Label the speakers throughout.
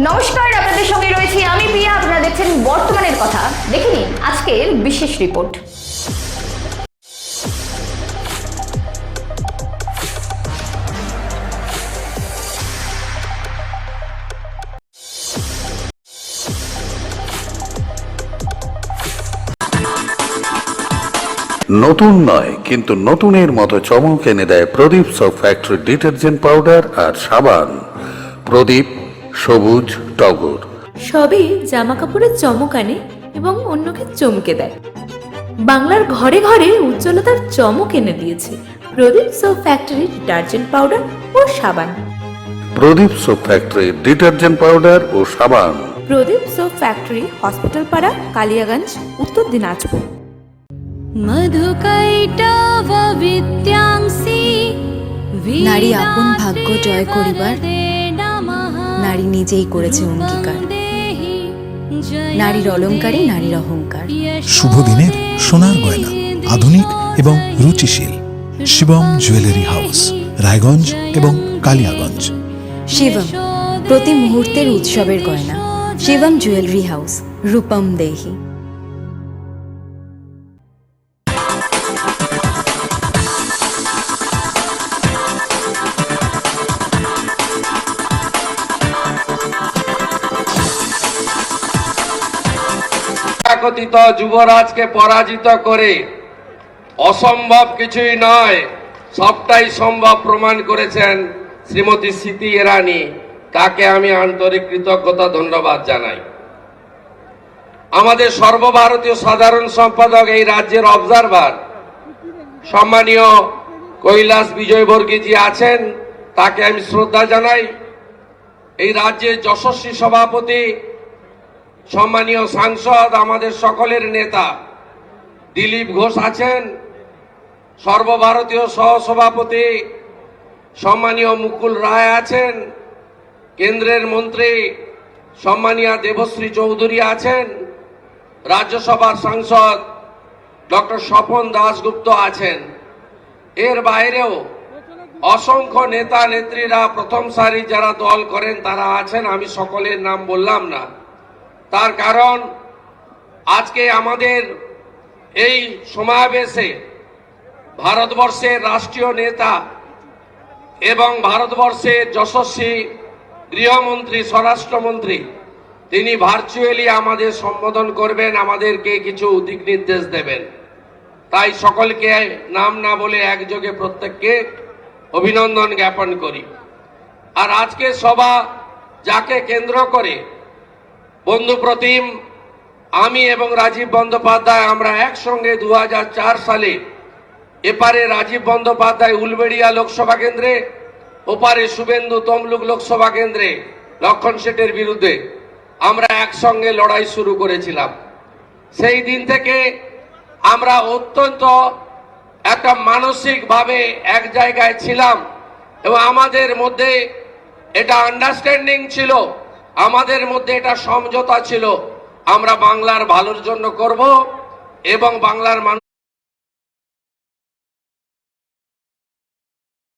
Speaker 1: নমস্কার, আপনাদের সঙ্গে রয়েছি আমি প্রিয়া। আপনারা দেখছেন বর্তমানের কথা। দেখে নিন আজকের বিশেষ রিপোর্ট।
Speaker 2: নতুন নয় কিন্তু নতুনের মতো চমক এনে দেয় প্রদীপ সোপ ফ্যাক্টরি ডিটারজেন্ট পাউডার আর সাবান। প্রদীপ সবুজ টগর
Speaker 3: সবই জামা কাপড়ের চমক আনে এবং অন্যকে চমকে দেয়। বাংলার ঘরে ঘরে উজ্জ্বলতার চমক এনে দিয়েছে প্রদীপ সোপ ফ্যাক্টরি ডিটারজেন্ট পাউডার ও সাবান।
Speaker 2: প্রদীপ সোপ ফ্যাক্টরি ডিটারজেন্ট পাউডার ও সাবান।
Speaker 3: প্রদীপ সোপ ফ্যাক্টরি, হসপিটাল পাড়া, কালিয়াগঞ্জ, উত্তর দিনাজপুর।
Speaker 4: নারী আপন ভাগ্য জয় করিবার নারী নিজেই করেছে অঙ্গীকার। নারীর অলঙ্কারে নারীর অহংকার।
Speaker 5: শুভ দিনের সোনার গয়না, আধুনিক এবং রুচিশীল। শিবম জুয়েলারি হাউস, রায়গঞ্জ এবং কালিয়াগঞ্জ।
Speaker 4: শিবম, প্রতি মুহূর্তের উৎসবের গয়না। শিবম জুয়েলারি হাউস, রূপম দেহি।
Speaker 6: তথাকথিত যুবরাজকে পরাজিত করে অসম্ভব কিছুই নয়, সবটাই সম্ভব প্রমাণ করেছেন শ্রীমতী স্মৃতি ইরানি। তাকে আমি আন্তরিক কৃতজ্ঞতা ধন্যবাদ জানাই। আমাদের সর্বভারতীয় সাধারণ সম্পাদক, এই রাজ্যের অবজারভার সম্মানীয় কৈলাস বিজয়বর্গীজি আছেন, তাকে আমি শ্রদ্ধা জানাই। এই রাজ্যের যশস্বী সভাপতি সম্মানীয় সাংসদ, আমাদের সকলের নেতা দিলীপ ঘোষ আছেন। সর্বভারতীয় সহসভাপতি সম্মানীয় মুকুল রায় আছেন। কেন্দ্রের মন্ত্রী সম্মানীয় দেবশ্রী চৌধুরী আছেন। রাজ্যসভার সাংসদ ডক্টর স্বপন দাশগুপ্ত আছেন। এর বাইরেও অসংখ্য নেতা নেত্রীরা, প্রথম সারি যারা দল করেন তারা আছেন। আমি সকলের নাম বললাম না, তার কারণ আজকে আমাদের এই সমাবেশে ভারতবর্ষের রাষ্ট্রীয় নেতা এবং ভারতবর্ষের যশস্বী গৃহমন্ত্রী, স্বরাষ্ট্রমন্ত্রী, তিনি ভার্চুয়ালি আমাদের সম্বোধন করবেন, আমাদেরকে কিছু দিক নির্দেশ দেবেন। তাই সকলকে নাম না বলে একযোগে প্রত্যেককে অভিনন্দন জ্ঞাপন করি। আর আজকে সভা যাকে কেন্দ্র করে বন্ধু প্রতিম, আমি এবং রাজীব বন্দ্যোপাধ্যায়, আমরা একসঙ্গে 2004 সালে এপারে রাজীব বন্দ্যোপাধ্যায় উলবেড়িয়া লোকসভা কেন্দ্রে, ওপারে শুভেন্দু তমলুক লোকসভা কেন্দ্রে লক্ষণ শেঠের বিরুদ্ধে আমরা একসঙ্গে লড়াই শুরু করেছিলাম। সেই দিন থেকে আমরা অত্যন্ত একটা মানসিকভাবে এক জায়গায় ছিলাম এবং আমাদের মধ্যে এটা আন্ডারস্ট্যান্ডিং ছিল, আমাদের মধ্যে এটা সমঝোতা ছিল। আমরা বাংলার ভালোর জন্য করব এবং বাংলার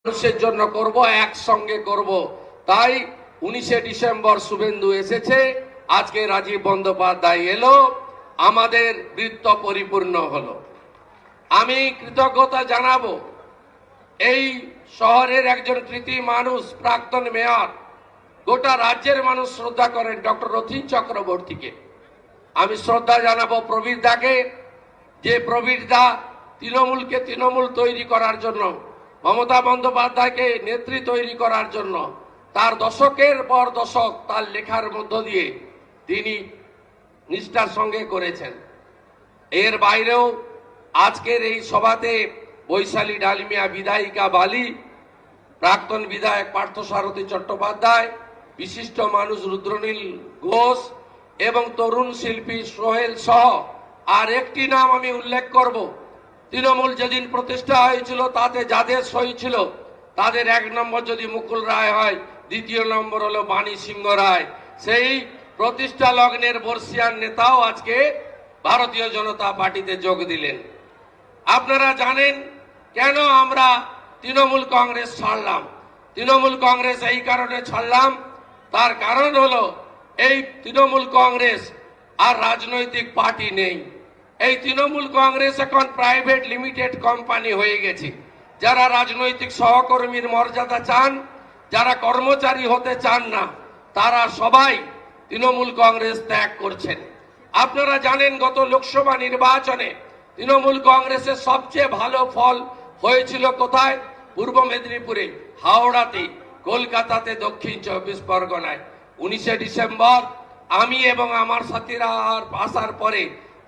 Speaker 6: মানুষের জন্য করব, একসঙ্গে করব। তাই 19শে ডিসেম্বর শুভেন্দু এসেছে, আজকে রাজীব বন্দ্যোপাধ্যায় এলো, আমাদের বৃত্ত পরিপূর্ণ হলো। আমি কৃতজ্ঞতা জানাবো এই শহরের একজন কৃতি মানুষ, প্রাক্তন মেয়র, গোটা রাজ্যের মানুষ শ্রদ্ধা করেন ডক্টর রথীন চক্রবর্তীকে। আমি শ্রদ্ধা জানাবো প্রবীর দাকে, যে প্রবীর দা তৃণমূলকে তৃণমূল তৈরি করার জন্য, মমতা বন্দ্যোপাধ্যায়কে নেত্রী তৈরি করার জন্য তার দশকের পর দশক তার লেখার মধ্য দিয়ে তিনি নিষ্ঠার সঙ্গে করেছেন। এর বাইরেও আজকের এই সভাতে বৈশালী ডালমিয়া বিধায়িকা বালি, প্রাক্তন বিধায়ক পার্থসারথী চট্টোপাধ্যায়, বিশিষ্ট মানুষ রুদ্রনীল ঘোষ এবং তরুণ শিল্পী সোহেল সহ আর একটি নাম আমি উল্লেখ করব। তৃণমূল যেদিন প্রতিষ্ঠা হয়েছিল তাতে যাদের সই ছিল তাদের 1 নম্বর যদি মুকুল রায় হয়, 2য় নম্বর হলো বাণী সিংহ রায়। সেই প্রতিষ্ঠা লগ্নের বর্ষিয়ান নেতাও আজকে ভারতীয় জনতা পার্টিতে যোগ দিলেন। আপনারা জানেন কেন আমরা তৃণমূল কংগ্রেস ছাড়লাম। তৃণমূল কংগ্রেস এই কারণে ছাড়লাম, তার কারণ হলো এই তৃণমূল কংগ্রেস আর রাজনৈতিক পার্টি নেই। এই তৃণমূল কংগ্রেস এখন প্রাইভেট লিমিটেড কোম্পানি হয়ে গেছে। যারা রাজনৈতিক সহকর্মীর মর্যাদা চান, যারা কর্মচারী হতে চান না, তারা সবাই তৃণমূল কংগ্রেস ত্যাগ করছেন। আপনারা জানেন গত লোকসভা নির্বাচনে তৃণমূল কংগ্রেসের সবচেয়ে ভালো ফল হয়েছিল কোথায়? পূর্ব মেদিনীপুরে, হাওড়াতে, কলকাতাতে, দক্ষিণ 24 পরগনায়। 19শে ডিসেম্বর আমি এবং আমার সাথীরা আসার পরে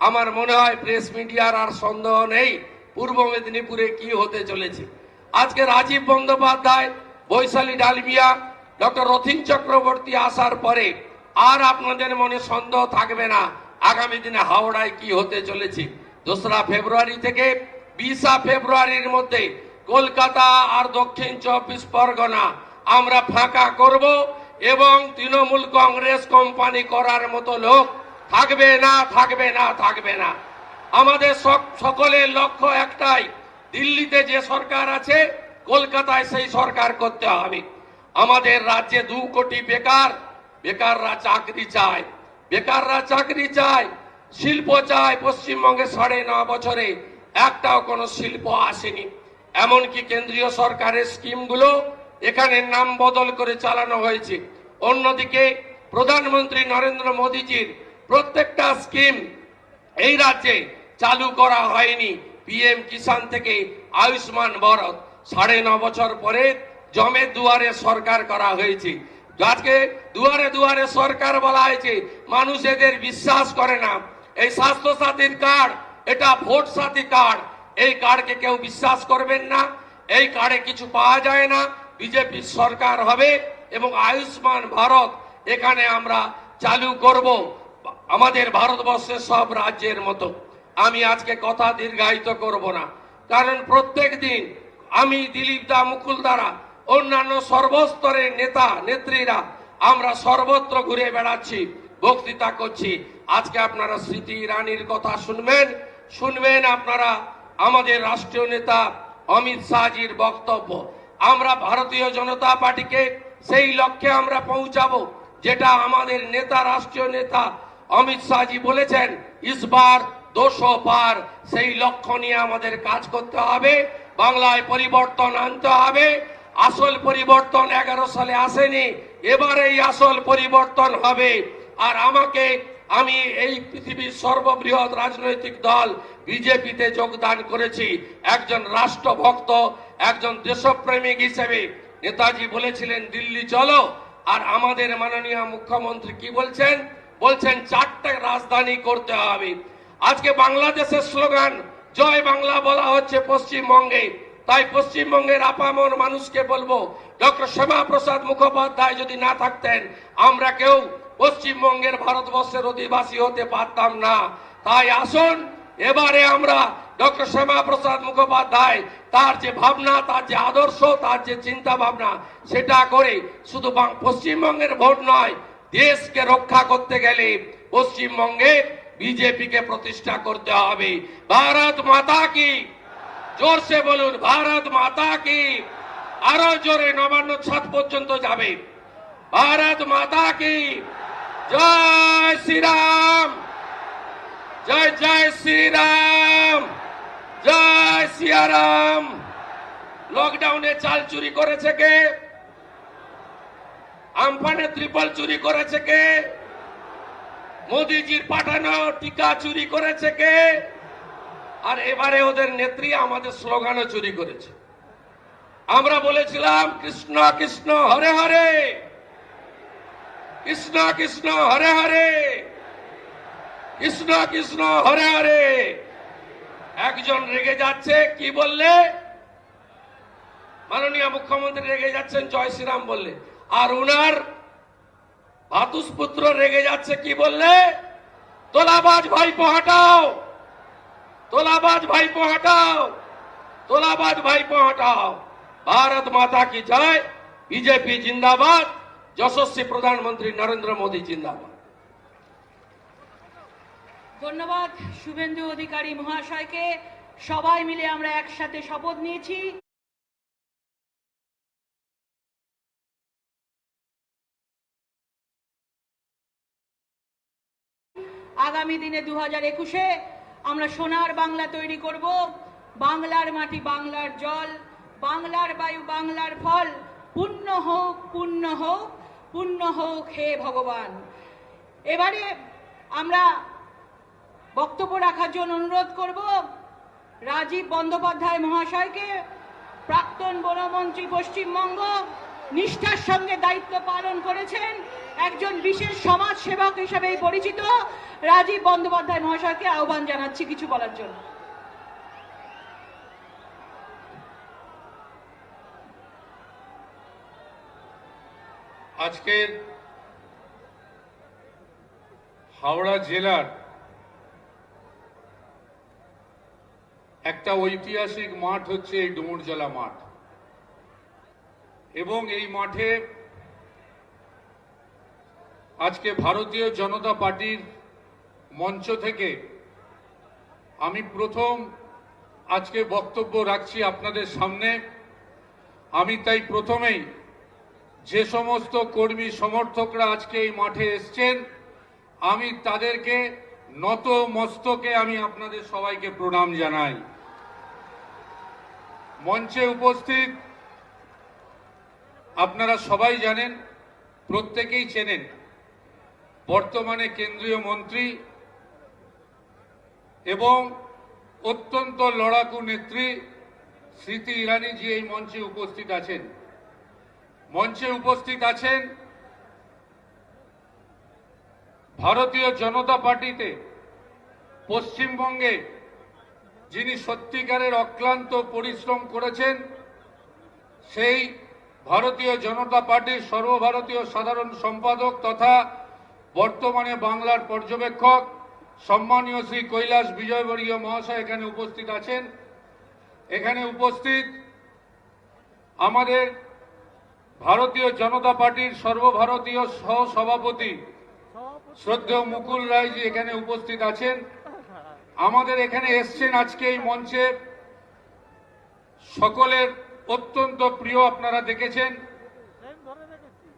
Speaker 6: আমার মনে হয় প্রেস মিডিয়ার আর সন্দেহ নেই পূর্ব মেদিনীপুরে কি হতে চলেছে। আজকে রাজীব বন্দ্যোপাধ্যায়, বৈশালী ডালমিয়া, ডক্টর রথীন চক্রবর্তী আসার পরে আর আপনাদের মনে সন্দেহ থাকবে না আগামী দিনে হাওড়ায় কি হতে চলেছে। 2রা ফেব্রুয়ারি থেকে 20 ফেব্রুয়ারির মধ্যে কলকাতা আর দক্ষিণ 24 পরগনা আমরা ফাঁকা করব এবং তৃণমূল কংগ্রেস কোম্পানি করার মতো লোক থাকবে না, থাকবে না, থাকবে না। আমাদের সকলের লক্ষ্য একটাই, দিল্লিতে যে সরকার আছে কলকাতায় সেই সরকার করতে হবে। আমাদের রাজ্যে 2 কোটি বেকাররা চাকরি চায়, বেকাররা চাকরি চায়, শিল্প চায়। পশ্চিমবঙ্গে 9.5 বছরে একটাও কোনো শিল্প আসেনি। এমনকি কেন্দ্রীয় সরকারের স্কিমগুলো এখানে নাম বদল করে চালানো হয়েছে। অন্যদিকে প্রধানমন্ত্রী নরেন্দ্র মোদীজির প্রত্যেকটা স্কিম এই রাজ্যে চালু করা হয়নি। পিএম কিষাণ থেকে আয়ুষ্মান ভারত 9.5 বছর পরে জমে দুয়ারে সরকার করা হয়েছে। আজকে দুয়ারে দুয়ারে সরকার বলা হয়েছে, মানুষ এদের বিশ্বাস করে না। এই স্বাস্থ্য সাথীর কার্ড, এটা ভোট সাথী কার্ড, এই কার্ডকে কেউ বিশ্বাস করবেন না। এই কার্ডে কিছু পাওয়া যায় না। বিজেপি সরকার হবে এবং আয়ুষ্মান ভারত এখানে আমরা চালু করব আমাদের ভারতবর্ষের সব রাজ্যের মতো। আমি আজকে কথা দীর্ঘায়িত করব না, কারণ প্রত্যেক দিন আমি, দিলীপ দা, মুকুল দ্বারা, অন্যান্য সর্বস্তরের নেতা নেত্রীরা আমরা সর্বত্র ঘুরে বেড়াচ্ছি, বক্তৃতা করছি। আজকে আপনারা স্মৃতি ইরানির কথা শুনবেন আপনারা আমাদের রাষ্ট্রীয় নেতা অমিত শাহজির বক্তব্য। আমরা ভারতীয় জনতা পার্টিকে সেই লক্ষ্যে আমরা পৌঁছাবো যেটা আমাদের নেতা, রাষ্ট্রীয় নেতা অমিত শাহজি বলেছেন, ইসবার 200 পার। সেই লক্ষ্য নিয়ে আমাদের কাজ করতে হবে, বাংলায় পরিবর্তন আনতে হবে। আসল পরিবর্তন 11 সালে আসেনি, এবারে এই আসল পরিবর্তন হবে। আর আমি এই পৃথিবীর সর্ববৃহৎ রাজনৈতিক দল বিজেপিতে যোগদান করেছি একজন রাষ্ট্রভক্ত, একজন দেশপ্রেমিক হিসেবে। নেতাজি বলেছিলেন দিল্লি চলো, আর আমাদের মাননীয় মুখ্যমন্ত্রী কি বলছেন? 4টে রাজধানী করতে হবে। আজকে বাংলাদেশের স্লোগান জয় বাংলা বলা হচ্ছে পশ্চিমবঙ্গে। তাই পশ্চিমবঙ্গের আপামর মানুষকে বলবো, ডক্টর শ্যামাপ্রসাদ মুখোপাধ্যায় যদি না থাকতেন আমরা কেউ পশ্চিমবঙ্গের ভারতবর্ষের অধিবাসী হতে পারতাম না। তাই আসুন এবারে আমরা ডক্টর শ্যামাপ্রসাদ মুখোপাধ্যায় তার যে ভাবনা, তার যে আদর্শ, তার যে চিন্তা ভাবনা, সেটা করে শুধু পশ্চিমবঙ্গের ভোট নয়, দেশকে রক্ষা করতে গেলে পশ্চিমবঙ্গে বিজেপিকে প্রতিষ্ঠা করতে হবে। ভারত মাতা কি, জোরসে বলুন, ভারত মাতা কি। আরো জোরে, নবান্ন ছাদ পর্যন্ত যাবে। ভারত মাতা কি, জয় শ্রীরাম, জয় জয় শ্রীরাম, জয় সিয়ারাম। লকডাউনে চাল চুরি করেছে কে? আমফানে ত্রিপল চুরি করেছে কে? মোদিজির পাঠানো টিকা চুরি করেছে কে? আর এবারে ওদের নেত্রী আমাদের স্লোগানও চুরি করেছে। আমরা বলেছিলাম কৃষ্ণ কৃষ্ণ হরে হরে, কৃষ্ণ কৃষ্ণ হরে হরে, কৃষ্ণ কৃষ্ণ হরে হরে। একজন রেগে যাচ্ছে, কি বললে? মাননীয় মুখ্যমন্ত্রী রেগে যাচ্ছেন জয় শ্রীরাম বললে। আর উনার ভাতুষপুত্র রেগে যাচ্ছে, কি বললে? তোলাবাজ ভাইপো হটাও, তোলাবাজ ভাইপো হটাও, তোলাবাজ ভাইপো হটাও। ভারত মাতা কি জয়। বিজেপি জিন্দাবাদ। যশস্বী প্রধানমন্ত্রী নরেন্দ্র মোদী জিন্দাবাদ।
Speaker 7: ধন্যবাদ শুভেন্দু অধিকারী মহাশয়কে। সবাই মিলে আমরা একসাথে শপথ নিয়েছি। আগামী দিনে 2021-এ আমরা সোনার বাংলা তৈরি করব। বাংলার মাটি, বাংলার জল, বাংলার বায়ু, বাংলার ফল, পুণ্য হোক, পুণ্য হোক, পুণ্য হোক হে ভগবান। এবারে আমরা বক্তব্য রাখার জন্য অনুরোধ করব রাজীব বন্দ্যোপাধ্যায় মহাশয়কে। প্রাক্তন বনমন্ত্রী, পশ্চিমবঙ্গ, নিষ্ঠার সঙ্গে দায়িত্ব পালন করেছেন, একজন বিশেষ সমাজ সেবক হিসেবেই পরিচিত রাজীব বন্দ্যোপাধ্যায় মহাশয়কে আহ্বান জানাচ্ছি কিছু বলার জন্য।
Speaker 8: আজকের হাওড়া জেলার একটা ঐতিহাসিক মাঠ হচ্ছে এই ডুমুরজলা মাঠ, এবং এই মাঠে আজকে ভারতীয় জনতা পার্টির মঞ্চ থেকে আমি প্রথম আজকে বক্তব্য রাখছি আপনাদের সামনে। আমি তাই প্রথমেই যে সমস্ত কর্মী সমর্থকরা আজকে এই মাঠে এসছেন, আমি তাদেরকে নত মস্তকে আমি আপনাদের সবাইকে প্রণাম জানাই। মঞ্চে উপস্থিত আপনারা সবাই জানেন, প্রত্যেকেই চেনেন, বর্তমানে কেন্দ্রীয় মন্ত্রী এবং অত্যন্ত লড়াকু নেত্রী স্মৃতি ইরানি জি এই মঞ্চে উপস্থিত আছেন। মঞ্চে উপস্থিত আছেন ভারতীয় জনতা পার্টিতে পশ্চিমবঙ্গে যিনি সত্যিকারের অক্লান্ত পরিশ্রম করেছেন, সেই ভারতীয় জনতা পার্টির সর্বভারতীয় সাধারণ সম্পাদক তথা বর্তমানে বাংলার পর্যবেক্ষক সম্মানীয় শ্রী কৈলাস বিজয়বর্গীয় মহাশয় এখানে উপস্থিত আছেন। এখানে উপস্থিত আমাদের ভারতীয় জনতা পার্টির সর্বভারতীয় সহ সভাপতি শ্রদ্ধেয় মুকুল রায়জি এখানে উপস্থিত আছেন। আমাদের এখানে এসছেন আজকে এই মঞ্চে সকলের অত্যন্ত প্রিয়, আপনারা দেখেছেন,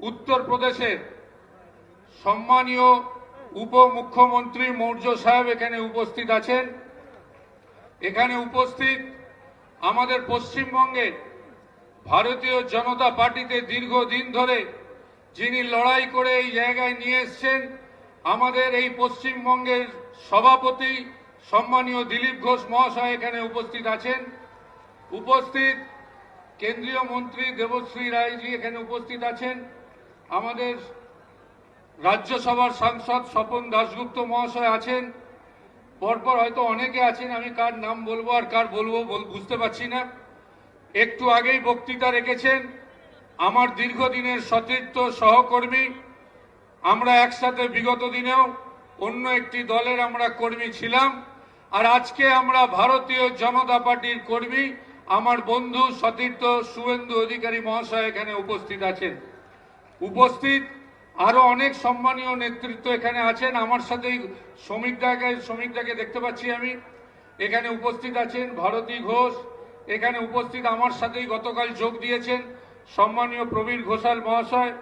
Speaker 8: উত্তরপ্রদেশের সম্মানীয় উপমুখ্যমন্ত্রী মৌর্য সাহেব এখানে উপস্থিত আছেন। এখানে উপস্থিত আমাদের পশ্চিমবঙ্গের ভারতীয় জনতা পার্টিতে দীর্ঘদিন ধরে যিনি লড়াই করে এই জায়গায় নিয়ে এসছেন, আমাদের এই পশ্চিমবঙ্গের সভাপতি সম্মানীয় দিলীপ ঘোষ মহাশয় এখানে উপস্থিত আছেন। উপস্থিত কেন্দ্রীয় মন্ত্রী দেবশ্রী রায়জি এখানে উপস্থিত আছেন। আমাদের রাজ্যসভার সাংসদ স্বপন দাশগুপ্ত মহাশয় আছেন। পরপর হয়তো অনেকে আছেন, আমি কার নাম বলবো আর কার বলবো বুঝতে পারছি না। একটু আগেই বক্তৃতা রেখেছেন আমার দীর্ঘদিনের সতীর্থ সহকর্মী, আমরা একসাথে বিগত দিনেও অন্য একটি দলের আমরা কর্মী ছিলাম, আর আজকে আমরা ভারতীয় জনতা পার্টির কর্মী, আমার বন্ধু সতীর্থ শুভেন্দু অধিকারী মহাশয় এখানে উপস্থিত আছেন। উপস্থিত আরো অনেক সম্মানীয় নেতৃত্ব এখানে আছেন। আমার সাথেই শ্রমিকদাকে দেখতে পাচ্ছি আমি, এখানে উপস্থিত আছেন ভারতী ঘোষ, এখানে উপস্থিত আমার সাথেই গতকাল যোগ দিয়েছেন সম্মানীয় প্রবীর ঘোষাল মহাশয়,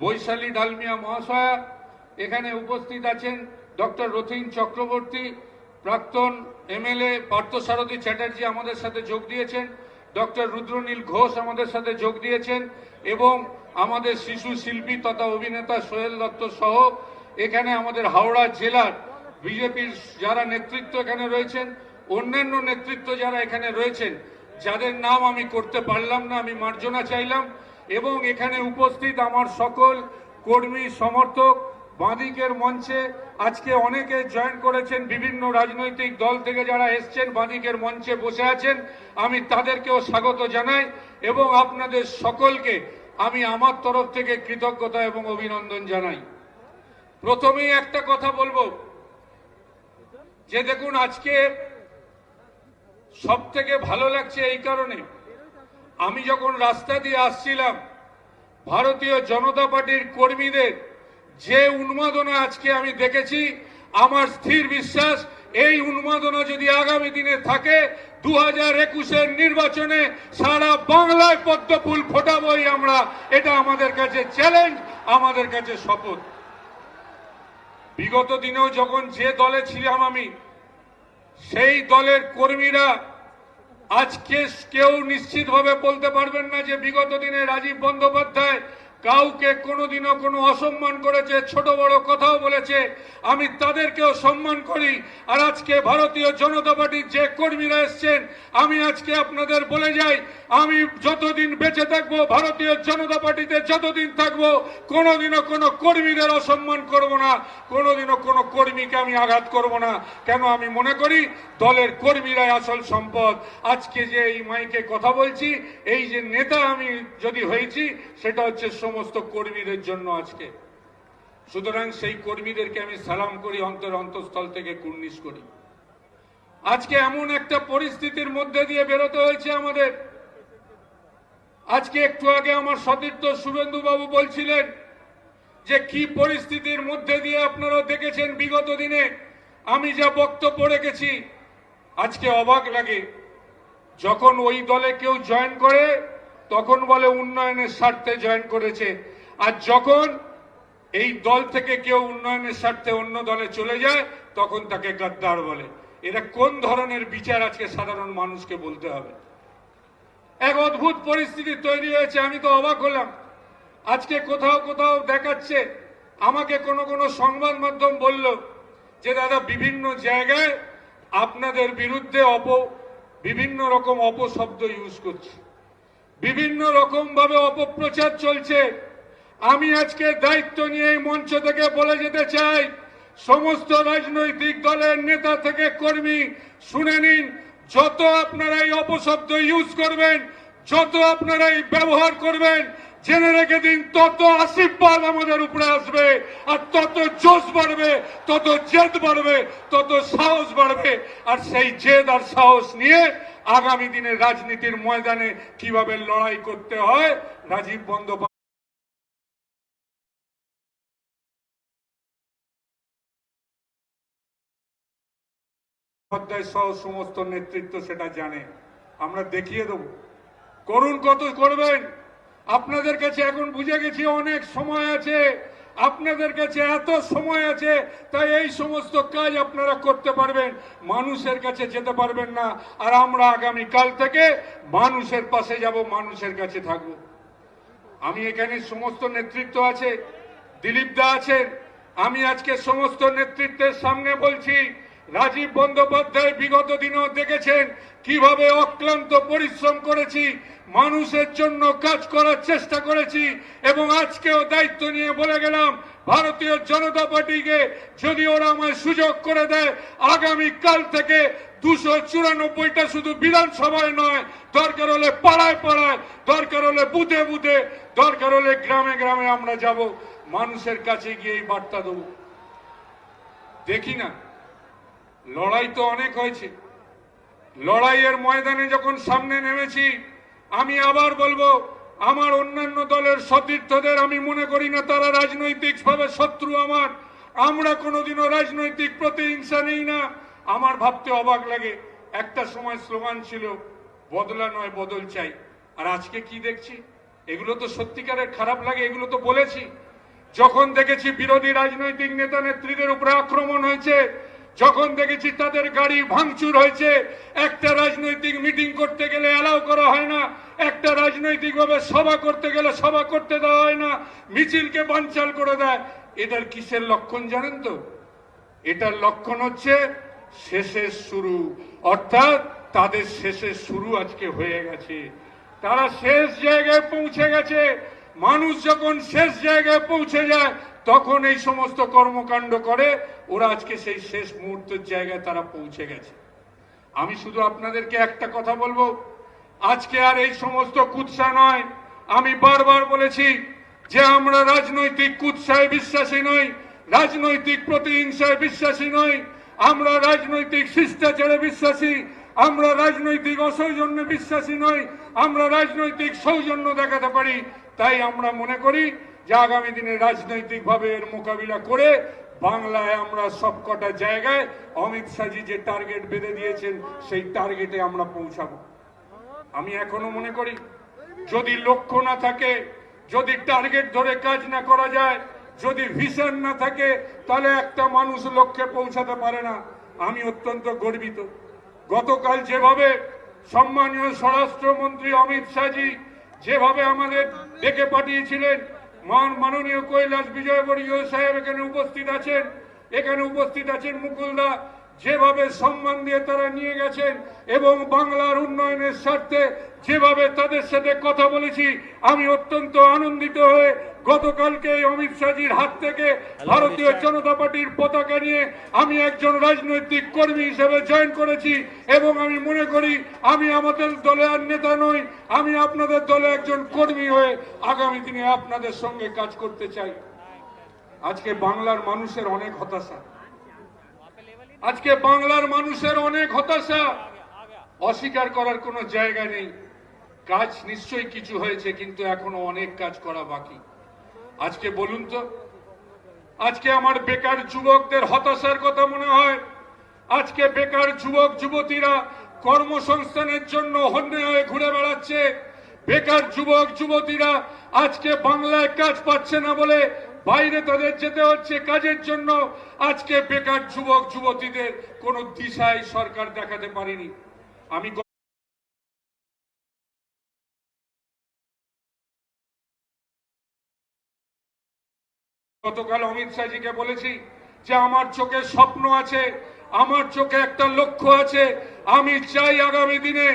Speaker 8: বৈশালী ডালমিয়া মহাশয়া, এখানে উপস্থিত আছেন ডক্টর রথীন চক্রবর্তী, প্রাক্তন এমএলএ পার্থসারথী চ্যাটার্জি আমাদের সাথে যোগ দিয়েছেন, ডক্টর রুদ্রনীল ঘোষ আমাদের সাথে যোগ দিয়েছেন, এবং আমাদের শিশু শিল্পী তথা অভিনেতা সোহেল দত্ত সহ এখানে আমাদের হাওড়া জেলার বিজেপির যারা নেতৃত্ব এখানে রয়েছেন, অন্যান্য নেতৃত্ব যারা এখানে রয়েছেন, যাদের নাম আমি করতে পারলাম না, আমি মার্জনা চাইলাম। এবং এখানে উপস্থিত আমার সকল কর্মী সমর্থক, বাঁদিকের মঞ্চে আজকে অনেকে জয়েন করেছেন, বিভিন্ন রাজনৈতিক দল থেকে যারা এসছেন বাঁদিকের মঞ্চে বসে আছেন, আমি তাদেরকেও স্বাগত জানাই এবং আপনাদের সকলকে আমি আমার তরফ থেকে কৃতজ্ঞতা এবং অভিনন্দন জানাই। প্রথমেই একটা কথা বলবো যে দেখুন, আজকে সব থেকে ভালো লাগছে এই কারণে, আমি যখন রাস্তা দিয়ে আসছিলাম ভারতীয় জনতা পার্টির কর্মীদের যে উন্মাদনা আজকে আমি দেখেছি, আমার স্থির বিশ্বাস এই উন্মাদনা যদি আগামী দিনে থাকে 2021-এর নির্বাচনে সারা বাংলায় পদ্মফুল ফোটাবই আমরা, এটা আমাদের কাছে চ্যালেঞ্জ, আমাদের কাছে শপথ। বিগত দিনেও যখন যে দলে ছিলাম আমি, সেই দলের কর্মীরা আজকে কেউ নিশ্চিতভাবে বলতে পারবেন না যে বিগত দিনে রাজীব বন্দ্যোপাধ্যায় কাউকে কোনোদিনও কোনো অসম্মান করেছে, ছোট বড় কথাও বলেছে। আমি তাদেরকেও সম্মান করি। আর আজকে ভারতীয় জনতা পার্টির যে কর্মীরা এসছেন, আমি আজকে আপনাদের বলে যাই, আমি যতদিন বেঁচে থাকবো, ভারতীয় জনতা পার্টিতে যতদিন থাকবো, কোনোদিনও কোনো কর্মীদের অসম্মান করব না, কোনোদিনও কোনো কর্মীকে আমি আঘাত করব না। কেন? আমি মনে করি দলের কর্মীরাই আসল সম্পদ। আজকে যে এই মাইকে কথা বলছি, এই যে নেতা আমি যদি হয়েছি, সেটা হচ্ছে সমস্ত কর্মীদের জন্য আজকে। সুতরাং সেই কর্মীদেরকে আমি সালাম করি, অন্তঃস্থল থেকে কুর্নিশ করি। আজকে এমন একটা পরিস্থিতির মধ্যে দিয়ে বেরোতে হয়েছে আমাদের। আজকে একটু আগে আমার সতীর্থ শুভেন্দু বাবু বলছিলেন যে কি পরিস্থিতির মধ্যে দিয়ে আপনারা দেখেছেন বিগত দিনে আমি যা বক্তব্য রেখেছি। আজকে অবাক লাগে, যখন ওই দলে কেউ জয়েন করে তখন বলে উন্নয়নের স্বার্থে জয়েন করেছে, আর যখন এই দল থেকে কেউ উন্নয়নের স্বার্থে অন্য দলে চলে যায় তখন তাকে গাদ্দার বলে। এটা কোন ধরনের বিচার আজকে সাধারণ মানুষকে বলতে হবে? এক অদ্ভুত পরিস্থিতি তৈরি হয়েছে। আমি তো অবাক হলাম। আজকে কোথাও কোথাও দেখাচ্ছে, আমাকে কোনো সংবাদ মাধ্যম বলল যে দাদা বিভিন্ন জায়গায় আপনাদের বিরুদ্ধে বিভিন্ন রকম অপশব্দ ইউজ করছে, বিভিন্ন রকম ভাবে অপপ্রচার চলছে। আমি আজকে দায়িত্ব নিয়ে এই মঞ্চ থেকে বলে যেতে চাই, সমস্ত রাজনৈতিক দলের নেতা থেকে কর্মী শুনে নিন, যত আপনারা এই অপশব্দ ইউজ করবেন, যত আপনারা এই ব্যবহার করবেন, জেনে রেখে দিন তত আশীর্বাদ আমাদের উপরে আসবে, আর তত জোশ বাড়বে, তত জেদ বাড়বে, তত সাহস বাড়বে। আর সেই জেদ আর সাহস নিয়ে আগামী দিনে রাজনীতির ময়দানে কিভাবে লড়াই করতে হয়, রাজীব বন্দ্যোপাধ্যায় সহ সমস্ত নেতৃত্ব সেটা জানে। আমরা দেখিয়ে দেব। করুন, কত করবেন। আপনাদের কাছে এখন বুঝে গেছি অনেক সময় আছে, আপনাদের কাছে এত সময় আছে, তাই এই সমস্ত কাজ আপনারা করতে পারবেন, মানুষের কাছে যেতে পারবেন না। আর আমরা আগামী কাল থেকে মানুষের পাশে যাব, মানুষের কাছে থাকব। আমি এখানে সমস্ত নেতৃত্ব আছে, দিলীপ দা আছেন, আমি আজকে সমস্ত নেতৃত্বের সামনে বলছি, রাজীব বন্দ্যোপাধ্যায় বিগত দিনেও দেখেছেন কিভাবে অক্লান্ত পরিশ্রম করেছি, মানুষের জন্য কাজ করার চেষ্টা করেছি। এবং আজকেও দায়িত্ব নিয়ে বলে গেলাম, ভারতীয় জনতা পার্টিকে যদি ওরা আমায় সুযোগ করে দেয়, আগামী কাল থেকে 294টা শুধু বিধানসভায় নয়, দরকার হলে পাড়ায় পাড়ায়, দরকার হলে বুথে বুথে, দরকার হলে গ্রামে গ্রামে আমরা যাব, মানুষের কাছে গিয়ে এই বার্তা দেব। দেখি না, লড়াই তো অনেক হয়েছে। লড়াইয়ের ময়দানে যখন সামনে নেমেছি, আমি আবার বলবো, আমার অন্যান্য দলের সতীর্থদের আমি মনে করি না তারা রাজনৈতিকভাবে শত্রু আমার। আমরা কোনোদিনও রাজনৈতিক প্রতিহিংসা নেই না। আমার ভাবতে অবাক লাগে, একটা সময় স্লোগান ছিল বদলা নয় বদল চাই, আর আজকে কি দেখছি? এগুলো তো সত্যিকারের খারাপ লাগে। এগুলো তো বলেছি যখন দেখেছি বিরোধী রাজনৈতিক নেতা নেত্রীদের উপরে আক্রমণ হয়েছে, যখন দেখেছি তাদের গাড়ি ভাঙচুর হয়েছে। একটা রাজনৈতিক মিটিং করতে গেলে অ্যালাউ করা হয় না, একটা রাজনৈতিক ভাবে সভা করতে গেলে সভা করতে দেওয়া হয় না, মিছিলকে বানচাল করে দেয়। এটার কিসের লক্ষণ জানেন তো? এটার লক্ষণ হচ্ছে শেষের শুরু, অর্থাৎ তাদের শেষের শুরু আজকে হয়ে গেছে। তারা শেষ জায়গায় পৌঁছে গেছে। মানুষ যখন শেষ জায়গায় পৌঁছে যায় তখন এই সমস্ত কর্মকাণ্ড করে। ওরা আজকে সেই শেষ মুহূর্তের জায়গায় তারা পৌঁছে গেছে। আমি শুধু আপনাদেরকে একটা কথা বলবো, আজকে আর এই সমস্ত কুৎসা নয়। আমি বারবার বলেছি যে আমরা রাজনৈতিক কুৎসায় বিশ্বাসী নই, রাজনৈতিক প্রতিহিংসায় বিশ্বাসী নই, আমরা রাজনৈতিক শিষ্টাচারে বিশ্বাসী, আমরা রাজনৈতিক অসৌজন্যে বিশ্বাসী নই, আমরা রাজনৈতিক সৌজন্য দেখাতে পারি। তাই আমরা মনে করি যে আগামী দিনে রাজনৈতিকভাবে এর মোকাবিলা করে বাংলায় আমরা সবকটা জায়গায় অমিত শাহজি যে টার্গেট বেঁধে দিয়েছেন সেই টার্গেটে আমরা পৌঁছাবো। আমি এখনো মনে করি যদি লক্ষ্য না থাকে, যদি টার্গেট ধরে কাজ না করা যায়, যদি ভিশন না থাকে তাহলে একটা মানুষ লক্ষ্যে পৌঁছাতে পারে না। আমি অত্যন্ত গর্বিত। গতকাল যেভাবে সম্মানীয় স্বরাষ্ট্রমন্ত্রী অমিত শাহজি যেভাবে আমাদের ডেকে পাঠিয়েছিলেন, মাননীয় কৈলাস বিজয়বর্গীয় সাহেব এখানে উপস্থিত আছেন, মুকুলদা, যেভাবে সম্মান দিয়ে তারা নিয়ে গেছেন এবং বাংলার উন্নয়নের স্বার্থে যেভাবে তাদের সাথে কথা বলেছি, আমি অত্যন্ত আনন্দিত হয়ে গতকালকে এই অমিত শাহজির হাত থেকে ভারতীয় জনতা পার্টির পতাকা নিয়ে আমি একজন রাজনৈতিক কর্মী হিসেবে জয়েন করেছি এবং আমি মনে করি আমি আমাদের দলে আর নেতা নই, আমি আপনাদের দলে একজন কর্মী হয়ে আগামী দিনে আপনাদের সঙ্গে কাজ করতে চাই। আজকে বাংলার মানুষের অনেক হতাশা, অস্বীকার করার কোনো জায়গা নেই। কাজ নিশ্চয়ই কিছু হয়েছে, কিন্তু এখনো অনেক কাজ করা বাকি। আজকে বলুন তো, আজকে আমার বেকার যুবকদের হতাশার কথা মনে হয়? আজকে বেকার যুবক যুবতীরা কর্মসংস্থানের জন্য হন্যে হয়ে ঘুরে বেড়াচ্ছে। বেকার যুবক যুবতীরা আজকে বাংলায় কাজ পাচ্ছে না বলে বাইরে তাদের যেতে হচ্ছে কাজের জন্য। আজকে বেকার যুবক যুবতীদের কোনো দিশাই সরকার দেখাতে পারেনি। আমি গতকাল অমিত শাহজিকে বলেছি যে আমার চোখে স্বপ্ন আছে, আমার চোখে একটা লক্ষ্য আছে। আমি চাই আগামী দিনে,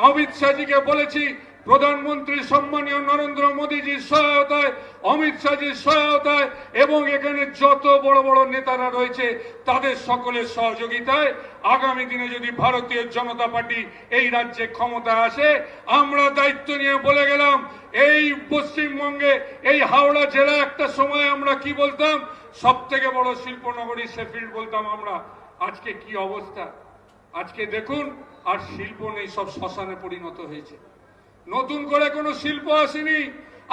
Speaker 8: অমিত শাহজিকে বলেছি, প্রধানমন্ত্রী সম্মানীয় নরেন্দ্র মোদীজির সহায়তায়, অমিত শাহজির সহায়তায় এবং এখানে যত বড় বড় নেতারা রয়েছে তাদের সকলের সহযোগিতায় আগামী দিনে যদি ভারতীয় জনতা পার্টি এই রাজ্যে ক্ষমতায় আসে, আমরা দায়িত্ব নিয়ে বলে গেলাম, এই পশ্চিমবঙ্গে এই হাওড়া জেলা একটা সময় আমরা কি বলতাম, সব থেকে বড় শিল্পনগরী শেফিল্ড বলতাম আমরা। আজকে কি অবস্থা, আজকে দেখুন, আর শিল্প নেই, সব শ্মশানে পরিণত হয়েছে। নতুন করে কোনো শিল্প আসেনি।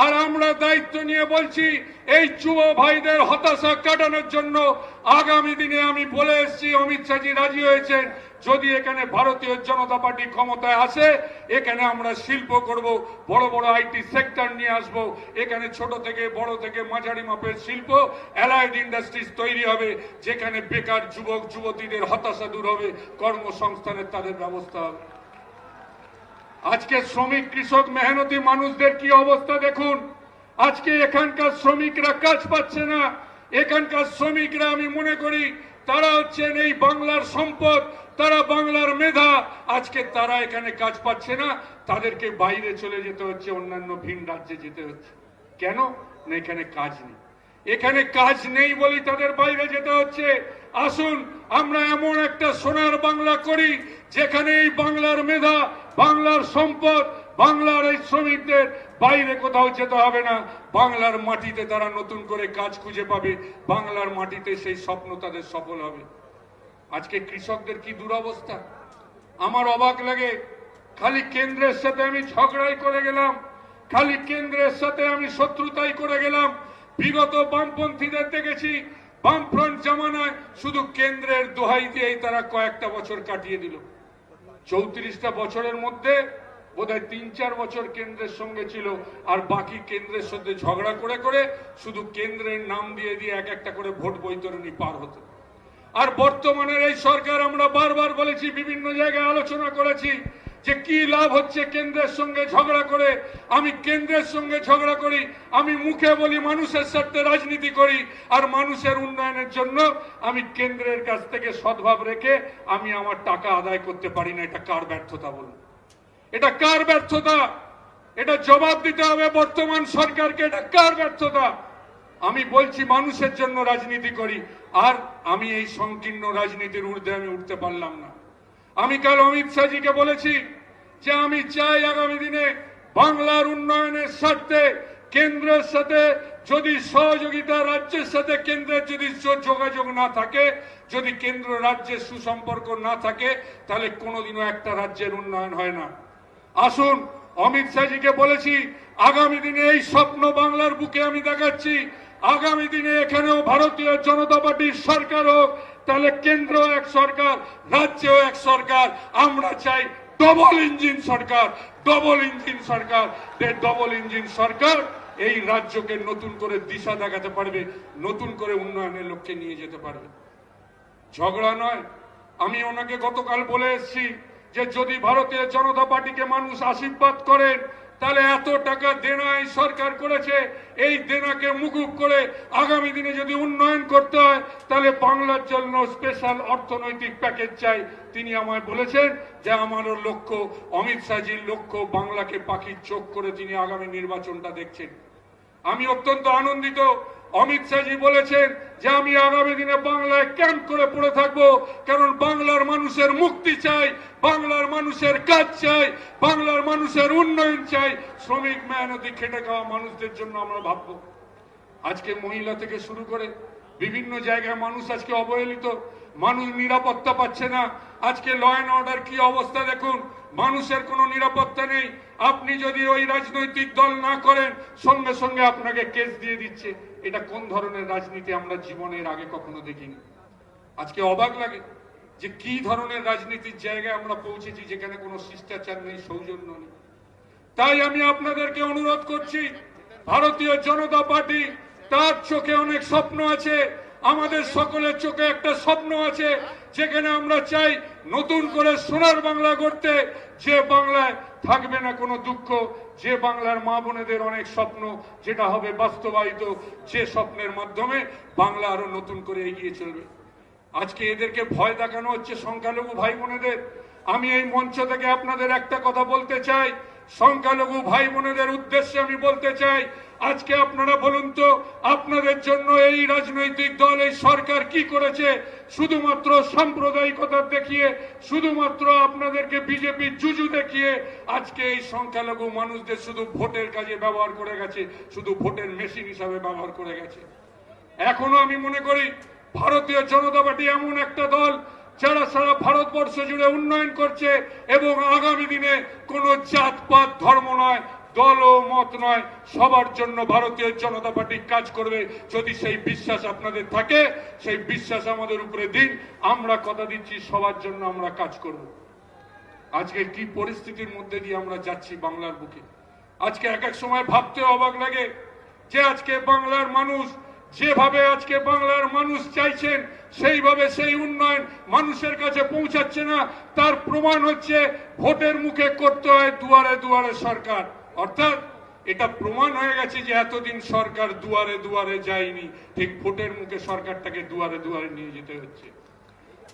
Speaker 8: আর আমরা দায়িত্ব নিয়ে বলছি, এই যুব ভাইদের হতাশা কাটানোর জন্য আগামী দিনে আমি বলে এসেছি, অমিত শাহজি রাজি হয়েছেন, যদি এখানে ভারতীয় জনতা পার্টি ক্ষমতায় আসে, এখানে আমরা শিল্প করব, বড় বড় আইটি সেক্টর নিয়ে আসব, এখানে ছোট থেকে বড় থেকে মাঝারি মাপের শিল্প, অ্যালাইড ইন্ডাস্ট্রিজ তৈরি হবে, যেখানে বেকার যুবক যুবতীদের হতাশা দূর হবে, কর্মসংস্থানের তাদের ব্যবস্থা হবে। আজকে শ্রমিক কৃষক মেহনতি মানুষদের কি অবস্থা দেখুন। আজকে এখানকার শ্রমিকরা কাজ পাচ্ছে না। এখানকার শ্রমিকরা আমি মনে করি তারা হচ্ছেন এই বাংলার সম্পদ, তারা বাংলার মেধা। আজকে তারা এখানে কাজ পাচ্ছে না, তাদেরকে বাইরে চলে যেতে হচ্ছে, অন্যান্য ভিন রাজ্যে যেতে হচ্ছে। কেন না? এখানে কাজ নেই। এখানে কাজ নেই বলে তাদের বাইরে যেতে হচ্ছে। আসুন আমরা এমন একটা সোনার বাংলা করি যেখানে এই বাংলার মেধা, বাংলার সম্পদ, বাংলার এই শ্রমিকদের বাইরে কোথাও যেতে হবে না। বাংলার মাটিতে তারা নতুন করে কাজ খুঁজে পাবে, বাংলার মাটিতে সেই স্বপ্ন তাদের সফল হবে। আজকে কৃষকদের কি দুরবস্থা, আমার অবাক লাগে। খালি কেন্দ্রের সাথে আমি ঝগড়াই করে গেলাম, খালি কেন্দ্রের সাথে আমি শত্রুতাই করে গেলাম। বিগত বামপন্থীদের দেখেছি, বামফ্রন্ট জামানায় শুধু কেন্দ্রের দোহাই দিয়েই তারা কয়েকটা বছর কাটিয়ে দিল। 34টা বছরের মধ্যে বোধহয় 3-4 বছর কেন্দ্রের সঙ্গে ছিল, আর বাকি কেন্দ্রের সাথে ঝগড়া করে করে শুধু কেন্দ্রের নাম দিয়ে দিয়ে এক একটা করে ভোট বৈতরণী পার হতো। আর বর্তমানের এই সরকার, আমরা বারবার বলেছি, বিভিন্ন জায়গায় আলোচনা করেছি যে কি লাভ হচ্ছে কেন্দ্রের সঙ্গে ঝগড়া করে। আমি কেন্দ্রের সঙ্গে ঝগড়া করি, আমি মুখে বলি মানুষের স্বার্থে রাজনীতি করি, আর মানুষের উন্নয়নের জন্য আমি কেন্দ্রের কাছ থেকে সদ্ভাব রেখে আমি আমার টাকা আদায় করতে পারি না। এটা কার ব্যর্থতা বলুন? এটা কার ব্যর্থতা? এটা জবাব দিতে হবে বর্তমান সরকারকে। এটা কার ব্যর্থতা? আমি বলছি মানুষের জন্য রাজনীতি করি, আর আমি এই সংকীর্ণ রাজনীতির ঊর্ধ্বে আমি উঠতে পারলাম না। আমি কাল অমিত শাহজিকে বলেছি যে আমি চাই আগামী দিনে বাংলার উন্নয়নের স্বার্থে কেন্দ্রের সাথে যদি সহযোগিতা, রাজ্যের সাথে কেন্দ্রের যদি যোগাযোগ না থাকে, যদি কেন্দ্র রাজ্যের সুসম্পর্ক না থাকে, তাহলে কোনোদিনও একটা রাজ্যের উন্নয়ন হয় না। আসুন, অমিত শাহজিকে বলেছি আগামী দিনে এই স্বপ্ন বাংলার বুকে আমি দেখাচ্ছি। আগামী দিনে এখানেও ভারতীয় জনতা পার্টির সরকার হোক, তাহলে কেন্দ্র এক সরকার, রাজ্যেও এক সরকার। আমরা চাই ডবল ইঞ্জিন সরকার, ডবল ইঞ্জিন সরকার। ডবল ইঞ্জিন সরকার এই রাজ্যকে নতুন করে দিশা দেখাতে পারবে, নতুন করে উন্নয়নের লক্ষ্যে নিয়ে যেতে পারবে। ঝগড়া নয়। আমি ওনাকে গতকাল বলে এসেছি যে যদি ভারতীয় জনতা পার্টিকে মানুষ আশীর্বাদ করেন তাহলে এত টাকা দেনা এই সরকার করেছে, এই দেনাকে মুকুব করে আগামী দিনে যদি উন্নয়ন করতে হয় তাহলে বাংলার জন্য স্পেশাল অর্থনৈতিক প্যাকেজ চাই। তিনি আমায় বলেছেন যে আমারও লক্ষ্য, অমিত শাহজির লক্ষ্য, বাংলাকে পাখির চোখ করে তিনি আগামী নির্বাচনটা দেখছেন। আমি অত্যন্ত আনন্দিত। অমিত শাহজি বলেছেন যে আমি আগামী দিনে বাংলায় ক্যাম্প করে পড়ে থাকবো, কারণ বাংলার মানুষের মুক্তি চাই, বাংলার মানুষের কাজ চাই, বাংলার মানুষের উন্নয়ন চাই, শ্রমিক মেহনতি খেটে খাওয়া মানুষদের জন্য আমরা ভাববো। আজকে মহিলা থেকে শুরু করে বিভিন্ন জায়গায় মানুষ আজকে অবহেলিত, মানুষ নিরাপত্তা পাচ্ছে না। আজকে ল অ্যান্ড অর্ডার কি অবস্থা দেখুন, মানুষের কোনো নিরাপত্তা নেই। আপনি যদি ওই রাজনৈতিক দল না করেন সঙ্গে সঙ্গে আপনাকে কেস দিয়ে দিচ্ছে। এটা কোন ধরনের রাজনীতি আমরা জীবনের আগে কখনো দেখিনি। আজকে অবাক লাগে যে কি ধরনের রাজনীতির জায়গায় আমরা পৌঁছেছি, যেখানে কোনো শিষ্টাচার নেই, সৌজন্য নেই। তাই আমি আপনাদেরকে অনুরোধ করছি, ভারতীয় জনতা পার্টি, তার চোখে অনেক স্বপ্ন আছে, আমাদের সকলের চোখে একটা স্বপ্ন আছে, যেখানে আমরা চাই নতুন করে সোনার বাংলা গড়তে, যে বাংলায় থাকবে না কোনো দুঃখ, যে বাংলার মা বোনেদের অনেক স্বপ্ন যেটা হবে বাস্তবায়িত, যে স্বপ্নের মাধ্যমে বাংলা আরো নতুন করে এগিয়ে চলবে। আজকে এদেরকে ভয় দেখানো হচ্ছে সংখ্যালঘু ভাই বোনেদের। আমি এই মঞ্চ থেকে আপনাদের একটা কথা বলতে চাই, সংখ্যালঘু ভাই বোনেদের উদ্দেশ্যে আমি বলতে চাই, আজকে আপনারা বলুন তো আপনাদের জন্য এই রাজনৈতিক দল, এই সরকার কি করেছে? শুধুমাত্র সাম্প্রদায়িকতা দেখিয়ে, শুধুমাত্র আপনাদেরকে বিজেপি জুজু দেখিয়ে আজকে এই সংখ্যালঘু মানুষদের শুধু ভোটের কাজে ব্যবহার করে গেছে, শুধু ভোটের মেশিন হিসাবে ব্যবহার করে গেছে। এখনো আমি মনে করি ভারতীয় জনতা পার্টি এমন একটা দল যারা সারা ভারতবর্ষ জুড়ে উন্নয়ন করছে, এবং আগামী দিনে কোনো জাতপাত ধর্ম নয়, দল ও মত নয়, সবার জন্য ভারতীয় জনতা পার্টি কাজ করবে। যদি সেই বিশ্বাস আপনাদের থাকে, সেই বিশ্বাস আমাদের উপরে দিন। আমরা কথা দিচ্ছি সবার জন্য আমরা কাজ করব। আজকে কি পরিস্থিতির মধ্যে দিয়ে আমরা যাচ্ছি বাংলার বুকে, আজকে এক এক সময় ভাবতে অবাক লাগে যে আজকে বাংলার মানুষ যেভাবে আজকে বাংলার মানুষ চাইছেন সেইভাবে সেই উন্নয়ন মানুষের কাছে পৌঁছাচ্ছে না। তার প্রমাণ হচ্ছে ভোটের মুখে করতে হয় দুয়ারে দুয়ারে সরকার। অর্থাৎ এটা প্রমাণ হয়ে গেছে যে এতদিন সরকার দুয়ারে দুয়ারে যায়নি, ঠিক ভোটের মুখে সরকারটাকে দুয়ারে দুয়ারে নিয়ে যেতে হচ্ছে।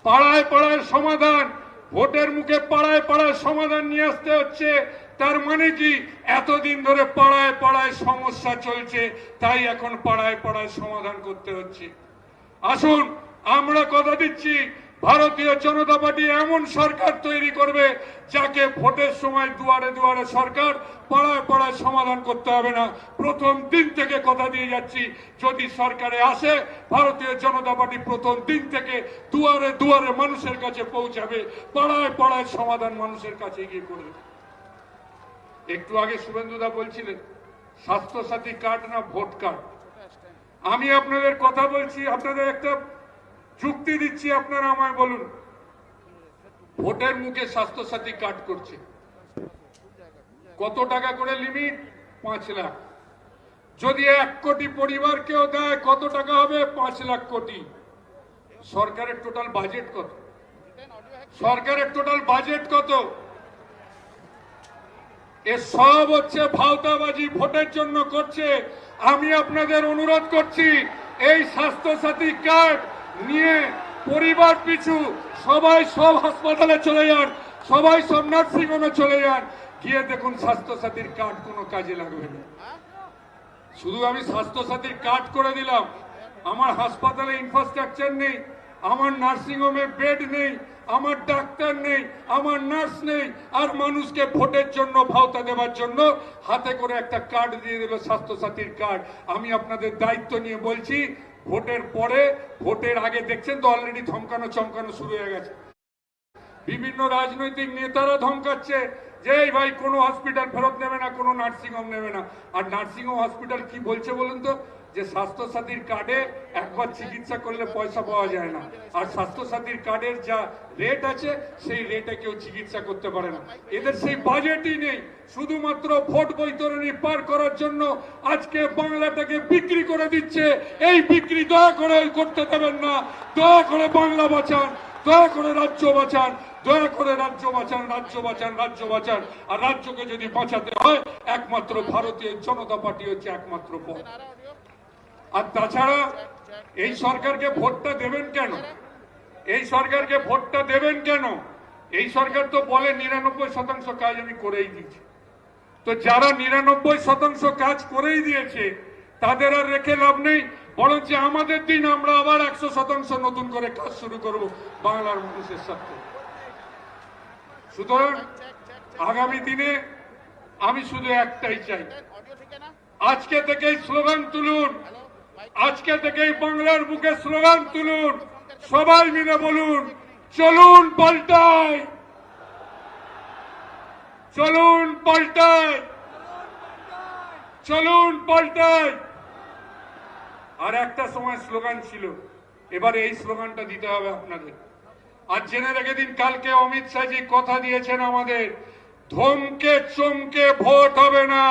Speaker 8: পাড়ায় পাড়ায় সমাধান, ভোটের মুখে পাড়ায় পাড়ায় সমাধান নিয়ে আসতে হচ্ছে। তার মানে কি, এতদিন ধরে পাড়ায় পাড়ায় সমস্যা চলছে, তাই এখন পাড়ায় পাড়ায় সমাধান করতে হচ্ছে। আসুন, আমরা কথা দিচ্ছি ভারতীয় জনতা পার্টি এমন সরকার তৈরি করবে যাকে ভোটের সময় দুয়ারে দুয়ারে সরকার, পাড়ায় পাড়ায় সমাধান করতে হবে না। প্রথম দিন থেকে কথা দিয়ে যাচ্ছি, যদি সরকারে আসে ভারতীয় জনতা পার্টি প্রথম দিন থেকে দুয়ারে দুয়ারে মানুষের কাছে পৌঁছাবে, পাড়ায় পাড়ায় সমাধান মানুষের কাছে গিয়ে করবে। একটু আগে শুভেন্দুদা বলছিলেন স্বাস্থ্যসাথী কার্ড না ভোট কার্ড। আমি আপনাদের কথা বলছি, আপনাদের একটা যুক্তি দিচ্ছি, আপনারা আমায় বলুন, ভোটের মুখে স্বাস্থ্যসাথী কার্ড করছে, কত টাকা করে লিমিট? 5 লাখ। যদি 1 কোটি পরিবারকেও দেয় কত টাকা হবে? 5 লাখ কোটি। সরকারের টোটাল বাজেট কত? সরকারের টোটাল বাজেট কত? এ সব হচ্ছে ভাওতাবাজি, ভোটের জন্য করছে। আমি আপনাদের অনুরোধ করছি, এই স্বাস্থ্যসাথী কার্ড নিয়ে পরিবার পিছু সবাই সব হাসপাতালে চলে যান, সবাই সব নার্সিং হোমে চলে যান, গিয়ে দেখুন স্বাস্থ্যসাথীর কার্ড কোনো কাজে লাগবে না। শুধু আমি স্বাস্থ্যসাথীর কার্ড করে দিলাম, আমার হাসপাতালে ইনফ্রাস্ট্রাকচার নেই, আমার নার্সিং হোমে বেড নেই, আমার ডাক্তার নেই, আমার নার্স নেই, আর মানুষকে ভোটের জন্য ভাওতা দেওয়ার জন্য হাতে করে একটা কার্ড দিয়ে দিল, স্বাস্থ্যসাথীর কার্ড। আমি আপনাদের দায়িত্ব নিয়ে বলছি, ভোটের পরে, ভোটের আগে দেখছেন তো অলরেডি ধমকানো চমকানো শুরু হয়ে গেছে। বিভিন্ন রাজনৈতিক নেতারা ধমকাচ্ছে যে এই ভাই কোনো হসপিটাল ফেরত নেবে না, কোনো নার্সিং হোম নেবে না। আর নার্সিং হোম হসপিটাল কি বলছে বলুন তো, যে স্বাস্থ্যসাথীর কার্ডে একবার চিকিৎসা করলে পয়সা পাওয়া যায় না, আর স্বাস্থ্যসাথীর কার্ডের যা রেট আছে সেই রেটে কেউ চিকিৎসা করতে পারে না। এদের সেই বাজেটই নেই, শুধুমাত্র ভোট বৈতরণী পার করার জন্য আজকে বাংলাটাকে বিক্রি করে দিচ্ছে। এই বিক্রি দয়া করে করতে দেবেন না। দয়া করে বাংলা বাঁচান, দয়া করে রাজ্য বাঁচান, দয়া করে রাজ্য বাঁচান, রাজ্য বাঁচান, রাজ্য বাঁচান। আর রাজ্যকে যদি বাঁচাতে হয় একমাত্র ভারতীয় জনতা পার্টি হচ্ছে একমাত্র পথ। আর তাছাড়া এই সরকারকে ভোটটা দেবেন কেন? এই সরকারকে ভোটটা দেবেন কেন? এই সরকার তো বলে 99% কাজ আমি করেই দিয়েছি। তো যারা 99% কাজ করেই দিয়েছে তাদের আর রেখে লাভ নেই, বরঞ্চ আমাদের দিন আমরা আবার 100% নতুন করে কাজ শুরু করব বাংলার মানুষের সাথে। সুতরাং আগামী দিনে আমি শুধু একটাই চাই, আজকে থেকেই স্লোগান তুলুন, আজকে থেকেই বাংলার বুকে স্লোগান তুলুন, সবাই মিলে বলুন চলুন পাল্টাই, চলুন পাল্টাই, চলুন পাল্টাই। আর একটা সময় স্লোগান ছিল, এবারে এই স্লোগানটা দিতে হবে আপনাদের। আর জেনে রেখে দিন, কালকে অমিত শাহজি কথা দিয়েছেন আমাদের, ধমকে চমকে ভোট হবে না,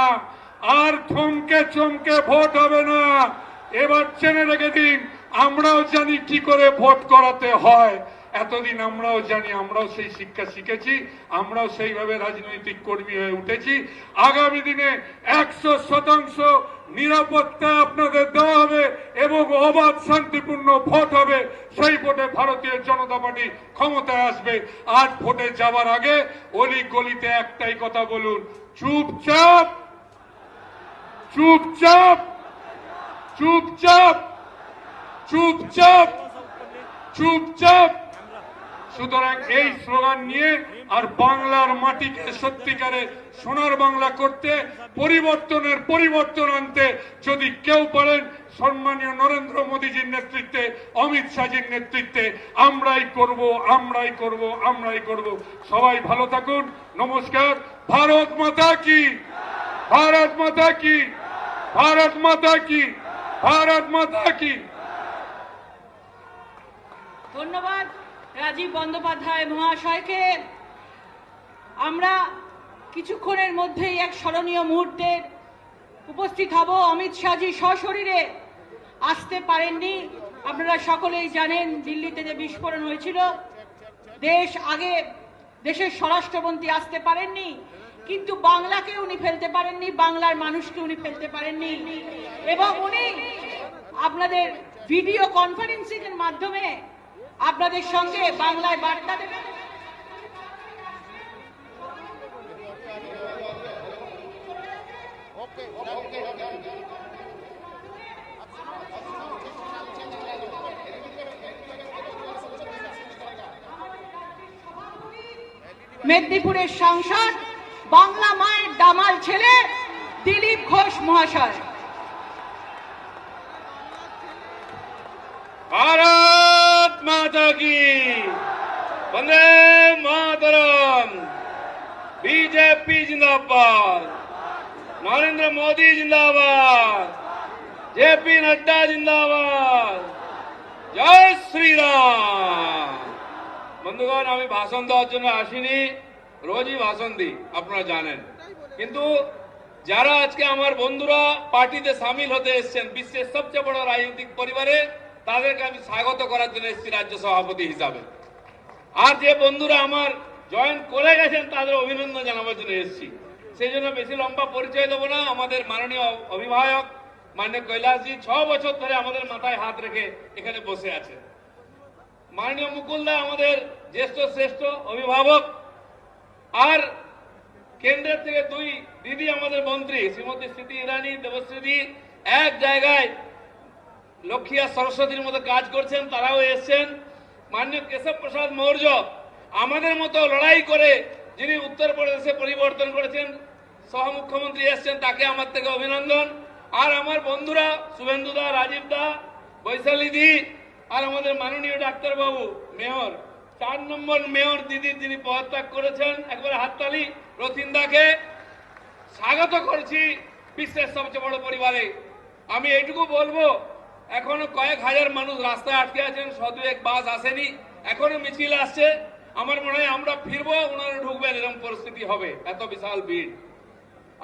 Speaker 8: আর থমকে চমকে ভোট হবে না। এবার জেনে রেখে দিন, আমরাও জানি কি করে ভোট করাতে হয়। এতদিন আমরাও জানি, আমরাও সেই শিক্ষা শিখেছি, আমরাও সেইভাবে রাজনৈতিক কর্মী হয়ে উঠেছি। আগামী দিনে 100% নিরাপত্তা আপনাদের দেওয়া হবে এবং অবাধ শান্তিপূর্ণ ভোট হবে। সেই ভোটে ভারতীয় জনতা পার্টি ক্ষমতায় আসবে। আজ ভোটে যাওয়ার আগে অলি গলিতে একটাই কথা বলুন, চুপচাপ, চুপচাপ, চুপচাপ, চুপচাপ, চুপচাপ। সুতরাং এই স্লোগান নিয়ে আর বাংলার মাটিকে সত্যিকারে সোনার বাংলা করতে, পরিবর্তনের পরিবর্তন আনতে যদি কেউ পারেন, সম্মানীয় নরেন্দ্র মোদীজির নেতৃত্বে, অমিত শাহজির নেতৃত্বে আমরাই করব, আমরাই করব, আমরাই করব। সবাই ভালো থাকুন, নমস্কার। ভারত মাতা কি, ভারত মাতা কি, ভারত মাতা কি, ভারত মাতা কি।
Speaker 7: ধন্যবাদ রাজীব বন্দ্যোপাধ্যায় মহাশয়কে। আমরা কিছুক্ষণের মধ্যেই এক স্মরণীয় মুহূর্তের উপস্থিত হব। অমিত শাহজি সশরীরে আসতে পারেননি, আপনারা সকলেই জানেন দিল্লিতে যে বিস্ফোরণ হয়েছিল। দেশের স্বরাষ্ট্রমন্ত্রী আসতে পারেননি, কিন্তু বাংলাকে উনি ফেলতে পারেননি, বাংলার মানুষকে উনি ফেলতে পারেননি। এবং উনি আপনাদের ভিডিও কনফারেন্সিং এর মাধ্যমে আপনাদের সঙ্গে বাংলায় বার্তা দেবেন। মেদিনীপুরের সাংসদ, বাংলা মায়ের দামাল ছেলে দিলীপ ঘোষ মহাশয়।
Speaker 9: भारत माता की वंदे मातरम। बीजेपी जिंदाबाद, नरेंद्र मोदी जिंदाबाद, जेपी नड्डा जिंदाबाद, जय श्री राम। বন্ধুগণ, আমি ভাষণ দেওয়ার জন্য আসিনি, রোজই ভাষণ দিই আপনারা জানেন, কিন্তু যারা আজকে আমার বন্ধুরা পার্টিতে সামিল হতে এসেছেন, বিশ্বের সবচেয়ে বড় রাজনৈতিক পরিবারে, তাদেরকে আমি স্বাগত করার জন্য এসেছি রাজ্য সভাপতি হিসাবে। আর যে বন্ধুরা আমার জয়েন করে গেছেন তাদের অভিনন্দন জানাবার জন্য এসেছি। সেই জন্য বেশি লম্বা পরিচয় দেবো না। আমাদের মাননীয় অভিভাবক মাননীয় কৈলাসজি 6 বছর ধরে আমাদের মাথায় হাত রেখে এখানে বসে আছে। মাননীয় মুকুলদা আমাদের জ্যেষ্ঠ শ্রেষ্ঠ অভিভাবক, আর কেন্দ্রের থেকে 2 দিদি আমাদের মন্ত্রী, শ্রীমতী স্মৃতি ইরানি, দেবশ্রীদি এক জায়গায় লক্ষ্মী আর সরস্বতীর মতো কাজ করছেন, তারাও এসছেন। মাননীয় কেশব প্রসাদ মৌর্য আমাদের মতো লড়াই করে যিনি উত্তরপ্রদেশে পরিবর্তন করেছেন, সহ মুখ্যমন্ত্রী এসছেন, তাকে আমার থেকে অভিনন্দন। আর আমার বন্ধুরা শুভেন্দুদা, রাজীবদা, বৈশালীদি, আর আমাদের মাননীয় ডাক্তারবাবু মেয়র, 4 নম্বর মেয়র দিদি যিনি পদত্যাগ করেছেন, একবারে হাততালি। রথিনদাকে স্বাগত করছি বিশ্বের সবচেয়ে বড় পরিবারে।
Speaker 8: আমি এইটুকু বলবো, এখনো কয়েক হাজার মানুষ রাস্তায় আটকে আছেন, এক বাস আসেনি, এখনো মিছিল আসছে। আমার মনে হয় আমরা ফিরবো, ওনারা ঢুকবেন, এরকম পরিস্থিতি হবে, এত বিশাল ভিড়।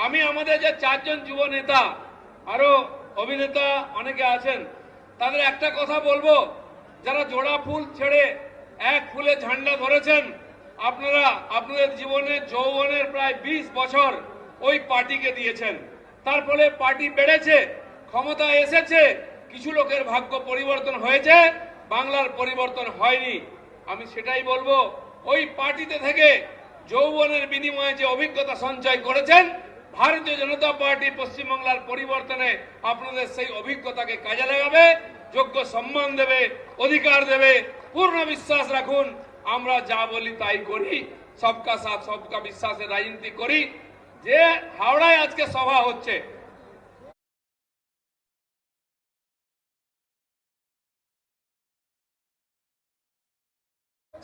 Speaker 8: আমি আমাদের যে 4 জন যুব নেতা, আরো অভিনেতা অনেকে আছেন, তাদের একটা কথা বলবো, যারা জোড়া ফুল ছেড়ে এক ফুলে ঝান্ডা ধরেছেন, আপনারা আপনাদের জীবনে যৌবনের প্রায় 20 বছর ওই পার্টিকে দিয়েছেন। তার ফলে পার্টি বেড়েছে, ক্ষমতা এসেছে, কিছু লোকের ভাগ্য পরিবর্তন হয়েছে, বাংলার পরিবর্তন হয়নি। আমি সেটাই বলবো, ওই পার্টিতে থেকে যৌবনের বিনিময়ে যে অভিজ্ঞতা সঞ্চয় করেছেন, ভারতীয় জনতা পার্টি পশ্চিমবাংলার পরিবর্তনে আপনাদের সেই অভিজ্ঞতাকে কাজে লাগাবে, যোগ্য সম্মান দেবে, অধিকার দেবে। পূর্ণ বিশ্বাস রাখুন, আমরা যা বলি তাই করি, সবকা সাথ সবকা বিশ্বাসের রাজনীতি করি। যে হাওড়ায় আজকে সভা হচ্ছে,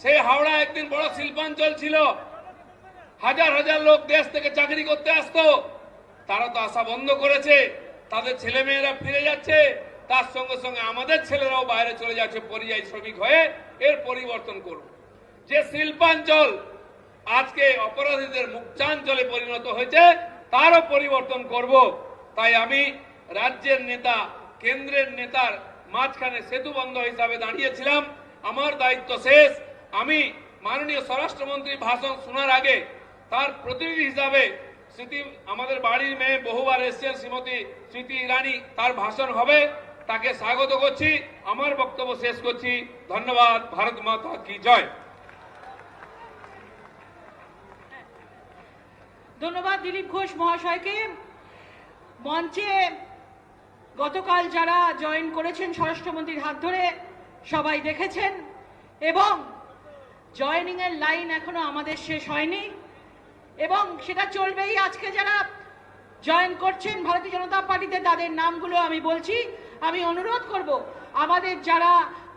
Speaker 8: সেই হাওড়া একদিন বড় শিল্পাঞ্চল ছিল, হাজার হাজার লোক দেশ থেকে চাকরি করতে আসতো, তারা তো আসা বন্ধ করেছে, তাদের ছেলে মেয়েরা ফিরে যাচ্ছে, তার সঙ্গে সঙ্গে আমাদের ছেলেরাও বাইরে চলে যাচ্ছে পরিযায়ী শ্রমিক হয়ে। এর পরিবর্তন করব। যে শিল্পাঞ্চল আজকে অপরাধীদের মুক্তাঞ্চলে পরিণত হয়েছে, তারও পরিবর্তন করব। তাই আমি রাজ্যের নেতা, কেন্দ্রের নেতার মাঝখানে সেতুবন্ধ হিসাবে দাঁড়িয়েছিলাম। আমার দায়িত্ব শেষ। আমি মাননীয় স্বরাষ্ট্রমন্ত্রী ভাষণ শোনার আগে তার প্রতিনিধি হিসাবে আমাদের বাড়ির মেয়ে বহুবার এসছেন শ্রীমতী স্মৃতি ইরানি, তার ভাষণ হবে, তাকে স্বাগত করছি। আমার বক্তব্য শেষ করছি। ধন্যবাদ। ভারত মাতা কি জয়।
Speaker 7: ধন্যবাদ দিলীপ ঘোষ মহাশয়কে। মঞ্চে গতকাল যারা জয়েন করেছেন স্বরাষ্ট্রমন্ত্রীর হাত ধরে সবাই দেখেছেন, এবং জয়েনিং এর লাইন এখনো আমাদের শেষ হয়নি এবং সেটা চলবেই। আজকে যারা জয়েন করছেন ভারতীয় জনতা পার্টিতে, তাদের নামগুলো আমি বলছি। আমি অনুরোধ করব আমাদের যারা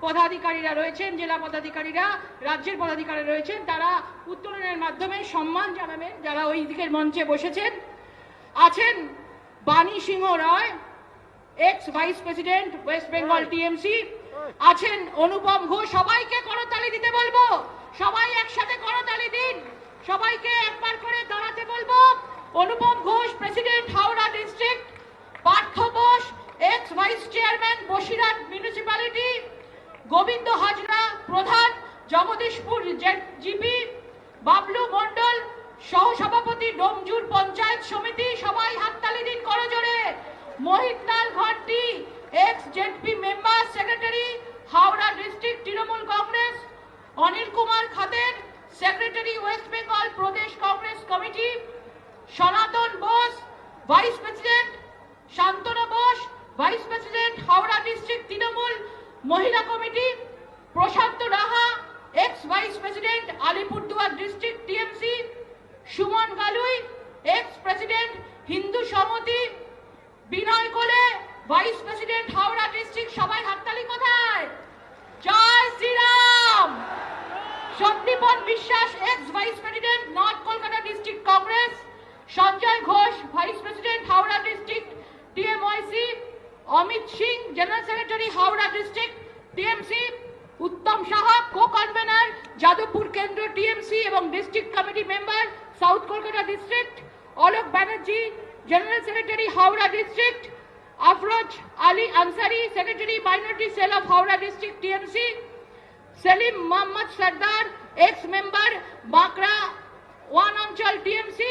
Speaker 7: পদাধিকারীরা রয়েছেন, জেলা পদাধিকারীরা, রাজ্যের পদাধিকারী রয়েছেন, তারা উত্তোলনের মাধ্যমে সম্মান জানাবেন। যারা ওই দিকের মঞ্চে বসেছেন আছেন Bani Singha Roy, ex vice president West Bengal TMC, আছেন অনুপম ঘোষ। সবাইকে করতালি দিতে বলবো, সবাই একসাথে করতালি দিন, সবাইকে একবার করে দাঁড়াতে বলবো। Anupam Ghosh president Howrah district, Partha Bose ex vice chairman Basirhat municipality, Gobinda Hazra প্রধান জগদীশপুর জিপি, বাবলু মন্ডল সহসভাপতি ডোমজুর পঞ্চায়েত সমিতি। সবাই হাততালি দিন করজোরে। Mohitlal Ghati ex ZP member secretary Howrah district Trinamool Congress, Anil Kumar Khader secretary West Bengal Pradesh Congress committee, Sanatan Bose vice president, Santana Bose vice president Howrah district Trinamool Mahila committee, Prashanta Raha ex vice president Alipurduar district TMC, Suman Galui ex president Hindu Samhati, Binay Kole vice president Howrah district. সবাই হাততালি কোথায়? জয় Shriram. Sandipan Biswas ex vice president north Kolkata district Congress, Sanjay Ghosh vice president Howrah district TMYC, Amit Singh general secretary Howrah district TMC, Uttam Saha co convener Jadavpur কেন্দ্র TMC এবং district committee member south Kolkata district, Alok Banerjee general secretary Howrah district, Afroz Ali Ansari secretary minority cell of Howrah district TMC, Salim Mohammad Sardar ex member Bankra one অঞ্চল TMC,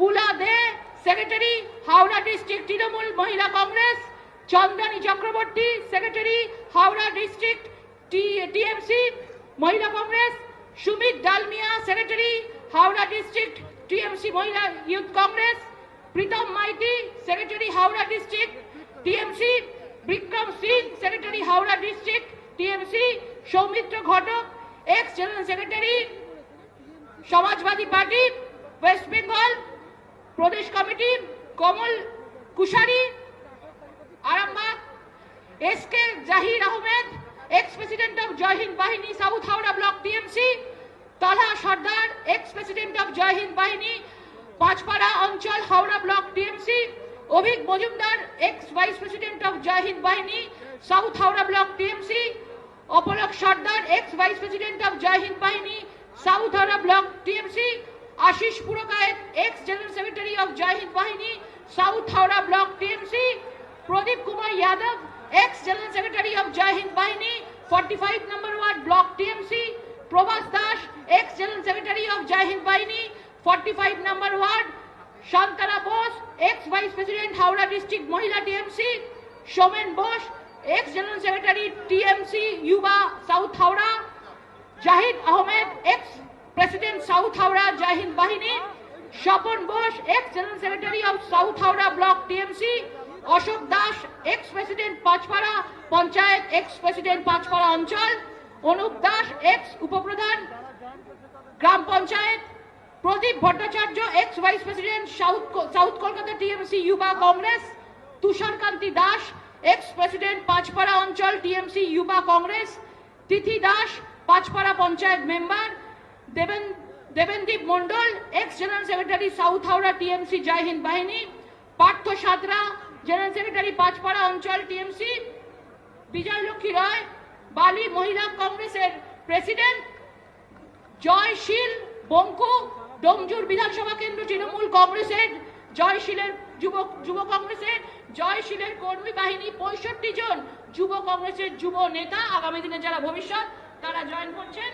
Speaker 7: Bula De secretary Howrah district Trinamool মহিলা Congress, Chandrani Chakraborty secretary Howrah district TMC Mahila Congress, Sumit Dalmia secretary Howrah district TMC Mahila youth Congress, Pritam Maiti secretary Howrah district TMC, Bikram Singh secretary Howrah district TMC, Soumitra Ghatak ex general secretary Samajwadi party West Bengal Pradesh committee, Kamal Kushari Arambagh, SK Jahir Ahmed ex president of Jai Hind Bahini south Howrah block TMC, Talha Sardar, ex-president of Jai Hind Bahini, Pachpara Anchal, Howrah Block TMC, Obhik Mojumdar, ex-vice president of Jai Hind Bahini, South Howrah Block TMC, Opalak Sardar, ex-vice president of Jai Hind Bahini, South Howrah Block TMC, Ashish Purokayat, ex-general secretary of Jai Hind Bahini, South Howrah Block TMC, Pradeep Kumar Yadav, ex-general secretary of Jai Hind Bahini, 45 number 1 Block TMC, Prabhas Das, ex-general secretary of Jai Hind Bahini, 45 number 1, Shantara Bose, ex-vice president Howrah district Mahila TMC, Shomen Bose, ex-general secretary TMC Yuba South Howrah, Jahid Ahmed, ex-president South Howrah Jai Hind Bahini, Shapon Bose, ex-general secretary of South Howrah Block TMC, Ashok Das, ex-president Pachpara Panchayat, ex-president Pachpara Anchal, Anup Das, ex-upapradhan Gram Panchayat, Pradeep Bhattacharya, ex-vice president South Kolkata TMC Yuba Congress, Tushar Kanti Das, ex-president Pachpara Anchal TMC Yuba Congress, Tithi Das, Pachpara Panchayat member, Devendip Mondal, ex-general secretary South Howrah TMC Jai Hind Bahini, Partho Sadra, general secretary Pachpara Anchal TMC, Vijay Lokhi Roy, Bali Mahila Congress president, Joy Shil Bonku, Domjur Bidhansabha Kendra Trinamool Congress Joy Shiler যুব কংগ্রেসের জয়শীলের কর্মী বাহিনী 65 জন যুব কংগ্রেসের যুব নেতা আগামী দিনে যারা ভবিষ্যৎ তারা জয়েন করছেন।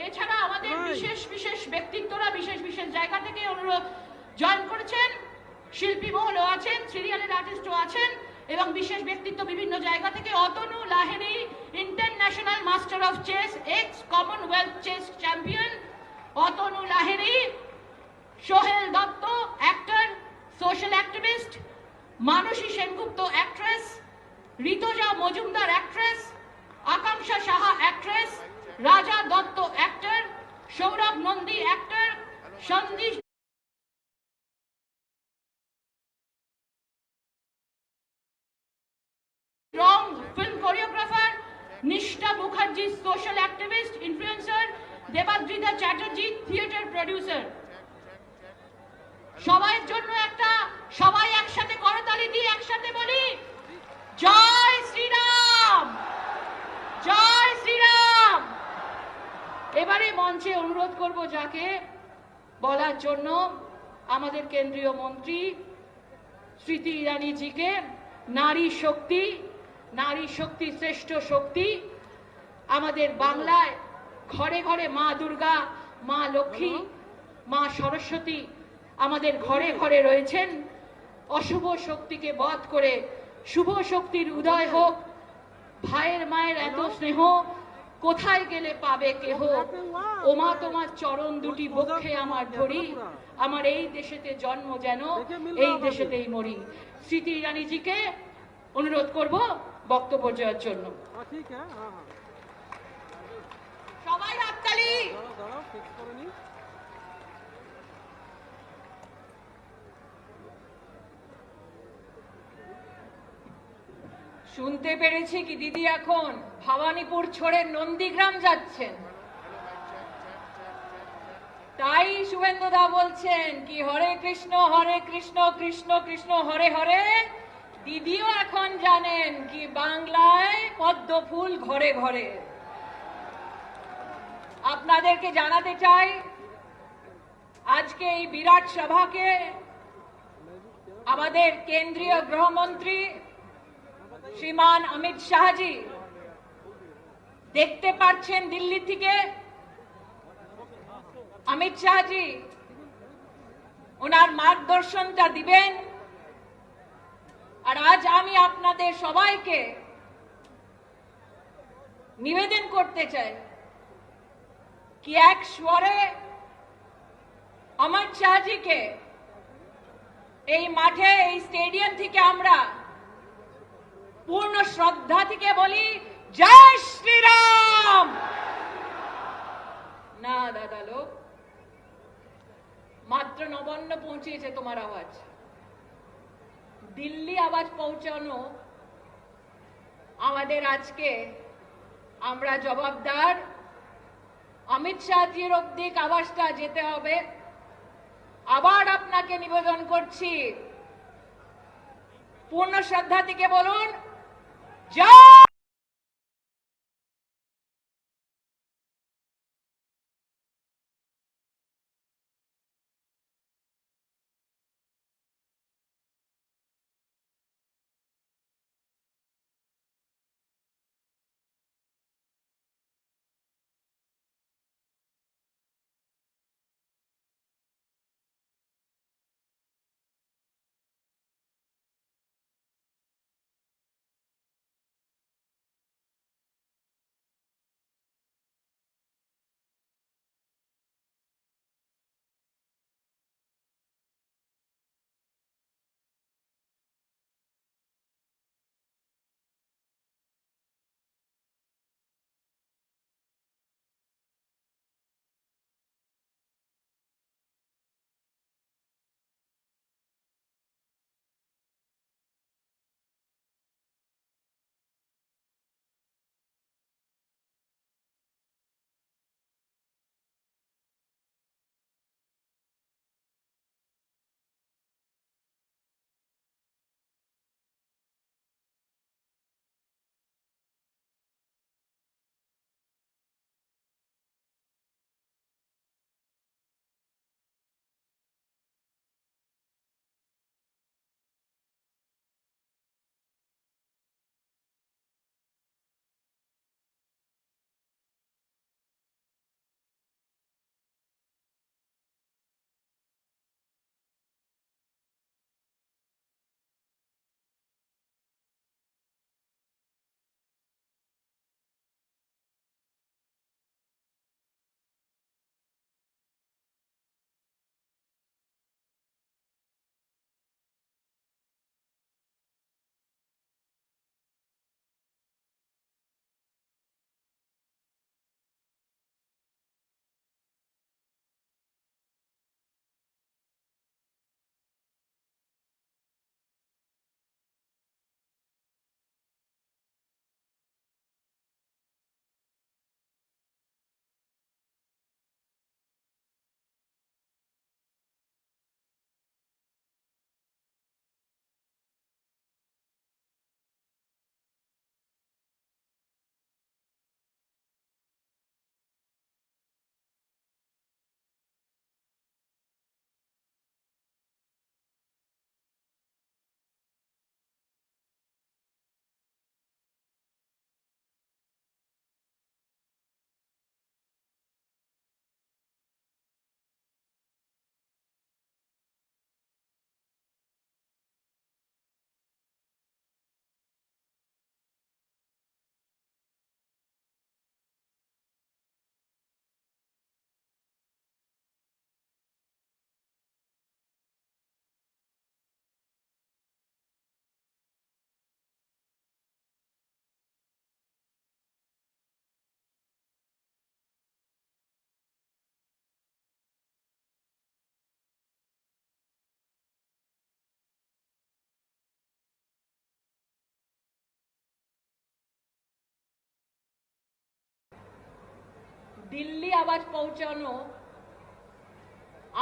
Speaker 7: এছাড়া আমাদের বিশেষ ব্যক্তিত্বরা বিশেষ জায়গা থেকে অনুরোধ জয়েন করেছেন। শিল্পী মহলও আছেন, সিরিয়ালের আর্টিস্টও আছেন এবং বিশেষ ব্যক্তিত্ব বিভিন্ন জায়গা থেকে। Atanu Lahiri, international master of chess, ex commonwealth chess champion Atanu Lahiri, Sohel Dutta actor, social activist, Mansi Sengupta actress, Rituja Majumdar actress, Akanksha Saha actress, Raja Dutta actor, Sourav Nandi actor, Sandip Rong film choreographer, Nishtha Mukherjee social activist influencer, Debadrita Chatterjee theatre producer. সবার জন্য সবাই একসাথে করতালি দিয়ে একসাথে বলি জয় শ্রীরাম, জয় শ্রীরাম। এবারে মঞ্চে অনুরোধ করব যাকে বলার জন্য আমাদের কেন্দ্রীয় মন্ত্রী স্মৃতি ইরানি জিকে। নারী শক্তি শ্রেষ্ঠ শক্তি। আমাদের বাংলায় ঘরে ঘরে মা দুর্গা, মা লক্ষ্মী, মা সরস্বতী আমাদের ঘরে ঘরে রয়েছেন। অশুভ শক্তিকে বধ করে শুভ শক্তির উদয় হোক। ভাইয়ের মায়ের এত স্নেহ কোথায় গেলে পাবে কেহ। ওমা তোমার চরণ দুটি বক্ষে আমার ধরি, আমার এই দেশেতে জন্ম যেন এই দেশেতেই মরি। স্মৃতি ইরানিজিকে অনুরোধ করব বক্তব্য দেওয়ার জন্য। সবাই হাততালি। শুনতে পেরেছি কি দিদি এখন ভবানীপুর ছোড়ে নন্দীগ্রাম যাচ্ছেন, তাই শুভেন্দু দা বলছেন কি হরে কৃষ্ণ কৃষ্ণ কৃষ্ণ হরে হরে। দিদিও এখন জানেন কি বাংলায় পদ্ম ফুল ঘরে ঘরে। আপনাদেরকে জানাতে চাই আজকে এই বিরাট সভাকে আমাদের কেন্দ্রীয় গৃহমন্ত্রী শ্রীমান অমিত শাহজি দেখতে পাচ্ছেন দিল্লি থেকে। অমিত শাহজি ওনার মার্গদর্শনটা দিবেন। আর আজ আমি আপনাদের সবাইকে নিবেদন করতে চাই কি এক স্বরে অমিত শাহজিকে এই মাঠে এই স্টেডিয়াম থেকে আমরা পূর্ণ শ্রদ্ধা থেকে বলি জয় শ্রীরাম। না দাদা লোক, মাত্র নবান্ন পৌঁছেছে তোমার আওয়াজ। দিল্লি আওয়াজ পৌঁছানো আমাদের আজকে আমরা জবাবদার। অমিত শাহজির অব্দি আওয়াজটা যেতে হবে। আবার আপনাকে নিবেদন করছি, পূর্ণ শ্রদ্ধা থেকে বলুন জয়। দিল্লি আওয়াজ পৌঁছানো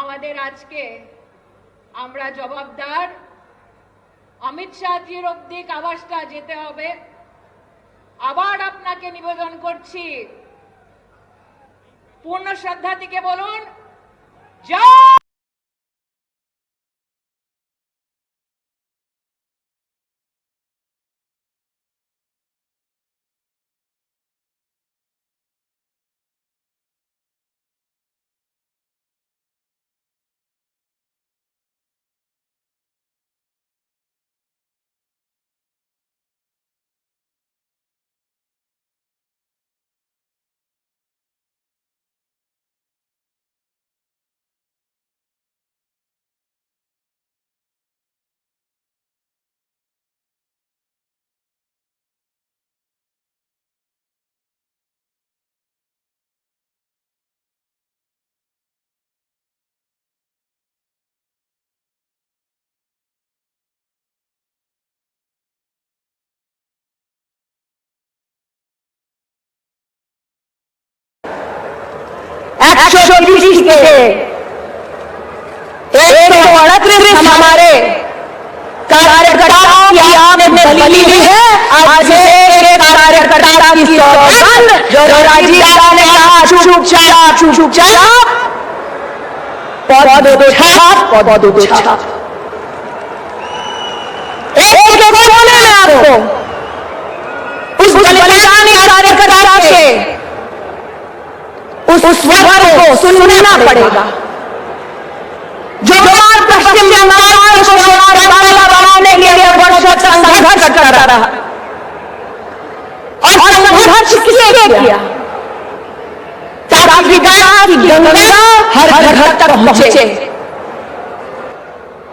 Speaker 7: আমাদের আজকে, আমরা জবাবদার। অমিত শাহজির অব্দি আওয়াজটা যেতে হবে। আবার আপনাকে নিবেদন করছি, পূর্ণ শ্রদ্ধা থেকে বলুন জয়।
Speaker 10: के 138 हमारे कार्यकर्ताओं की आपने बली ली है। आज एक कार्यकर्ता की सौगंध जो राजीव गांधी ने कहा चुपचाप पौधों छाप एक कोने में आपको उस बलिदानी कार्यकर्ता के उस स्वर को सुनना पड़ेगा जो पश्चिम बंगाल को सोनार बांग्ला बनाने के लिए वर्षों तक संघर्ष करता रहा। और संघर्ष किसने किया? ताकि विकास की गंगा हर घर तक पहुंचे।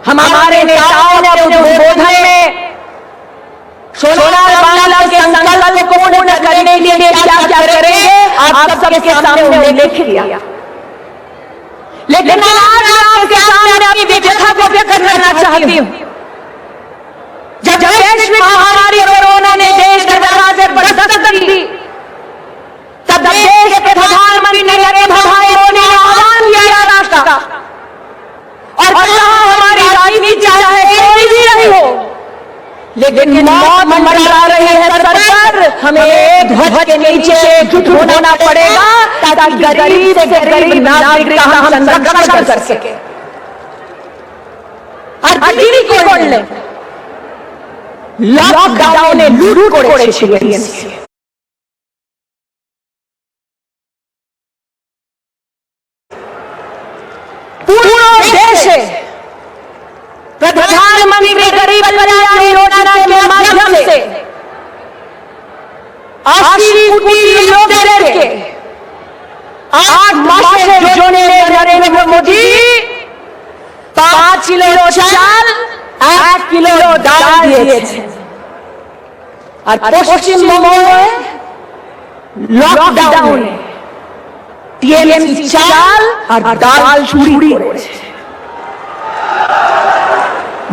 Speaker 10: हमारे नेताओं ने अपने उद्बोधन में सोनार बांग्ला के संकल्प को पूर्ण करने के लिए क्या क्या करेंगे आप सबके सामने उल्लेख किया। लेकिन आज आपके सामने अपनी व्यथा को व्यक्त करना चाहती हूं। जब वैश्विक महामारी कोरोना ने देश के दरवाजे पर दस्तक दी, तब देश के प्रधानमंत्री नरेंद्र भाई मोदी ने आह्वान किया राष्ट्र का और कहा हमारी राजनीति चाहे कोई भी नहीं हो, लेकिन मौत मंडरा रही है सर पर, हमें एक ध्वज के नीचे एकजुट होना पड़ेगा ताकि गरीब से गरीब नागरिक का हम संरक्षण कर सके। और दिल्ली को बोलने लॉकडाउन ने लूट করেছে पूरे देश प्रधानमंत्री गरीब कल्याण योजना के माध्यम से 80 कोटी लोगों के 8 मासे जोड़ने नरेंद्र मोदी 5 किलो चाल 1 किलो दाल दिए। और पश्चिम बंगाल में लॉकडाउन टीएमसी चाल और दाल चूड़ी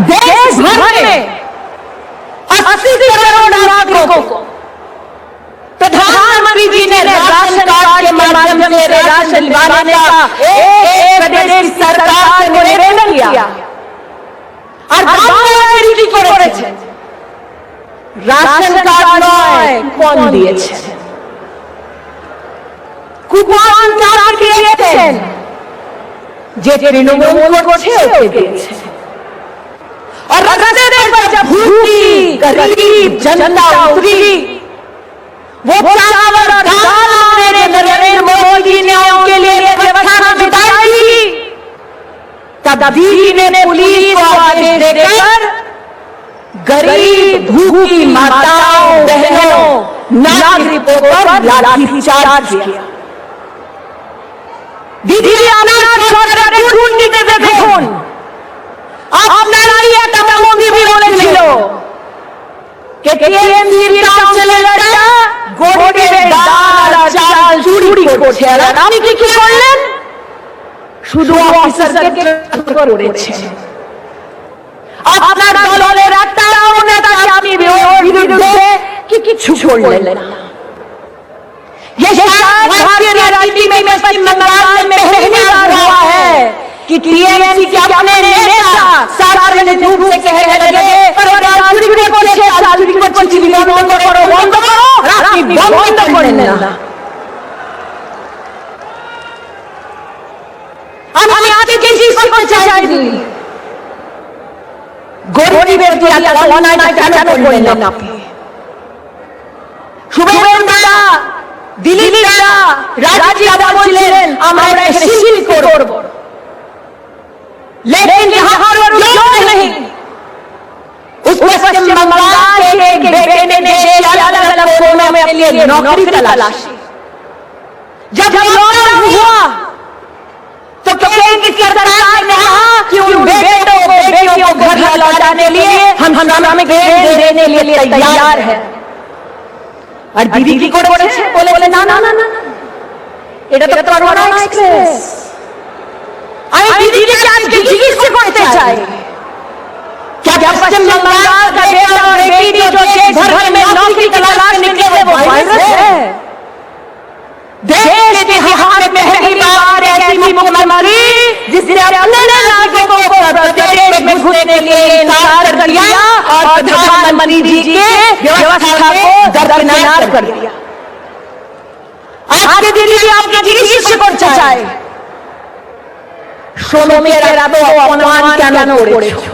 Speaker 10: देश भर में 80 करोड़ नागरिकों को प्रधानमंत्री जी ने राशन कार्ड के माध्यम से राशन दिलाने का एक प्रदेश सरकार को निवेदन किया और बांग्लादेश की করেছে রাশন কার্ড নয় কোন দিয়েছে কুপন কারা দিয়েছেন যে তৃণমূল করছে ওকে দিয়েছে। और रखते पर जब भूखी गरीब जनता उतरी वो चावल और दाल मेरे नरेंद्र मोदी ने उनके लिए व्यवस्था बिताई, तब दीदी ने पुलिस को आदेश देकर गरीब भूखी माताओं बहनों नागरिकों पर लाठीचार्ज किया। दीदी আপনার সরকারের দুর্নীতিতে দেখুন, আপনারা এটা মোদি भी বলেছিল कि টিএমসি কাউন্সিলররা গরিবের ডাল আর চাল চুরি করছে আর আপনি কি করলেন? শুধু অফিসারকে ট্রান্সফার করেছেন। আপনার দলের একটাও নেতাকে আপনি বিরুদ্ধে কিছু করলেন না। ये शायद भारतीय राजनीति में पश्चिम बंगाल में पहली बार हुआ है कि टीएमसी के अपने नेता सार्वजनिक रूप से कहने लगे चुरी को बंद करो राखी बंद करें ना। আমি আজকে কিছু করতে চাইনি, গরিবের কি অন্যায় কেন করলেন আপনি? শুভেন্দুরা দিলীপরা রাজীব বলছিলেন আমরা শিল করব, लेकिन यहाँ पर जो नहीं उस पश्चिम बंगाल के एक बेटे ने देश के अलग अलग कोनों में अपने लिए नौकरी तलाशी। जब लॉकडाउन हुआ तो केंद्र की सरकार ने कहा कि उन बेटों को बेटियों को घर लौटाने लिए हम श्रमिक देने के लिए तैयार है। और दीदी की बोले ना ना ना ना এটা তো করোনা এক্সপ্রেস। আমি দিদিকে আজকে জিজ্ঞেস করতে চাই, क्या पश्चिम बंगाल का बेटा और बेटी जो देश भर में नौकरी तलाश निकले वो वायरस है? देश के इतिहास में पहली बार ऐसी मुख्यमंत्री जिसने अपने नागरिकों को प्रदेश में घुसने के लिए इनकार कर दिया और प्रधानमंत्री जी के व्यवस्था को दरकिनार कर दिया। आज के दिन भी आपके जिस को चाहे शोनो मेरा तो अपमान क्या करेছো।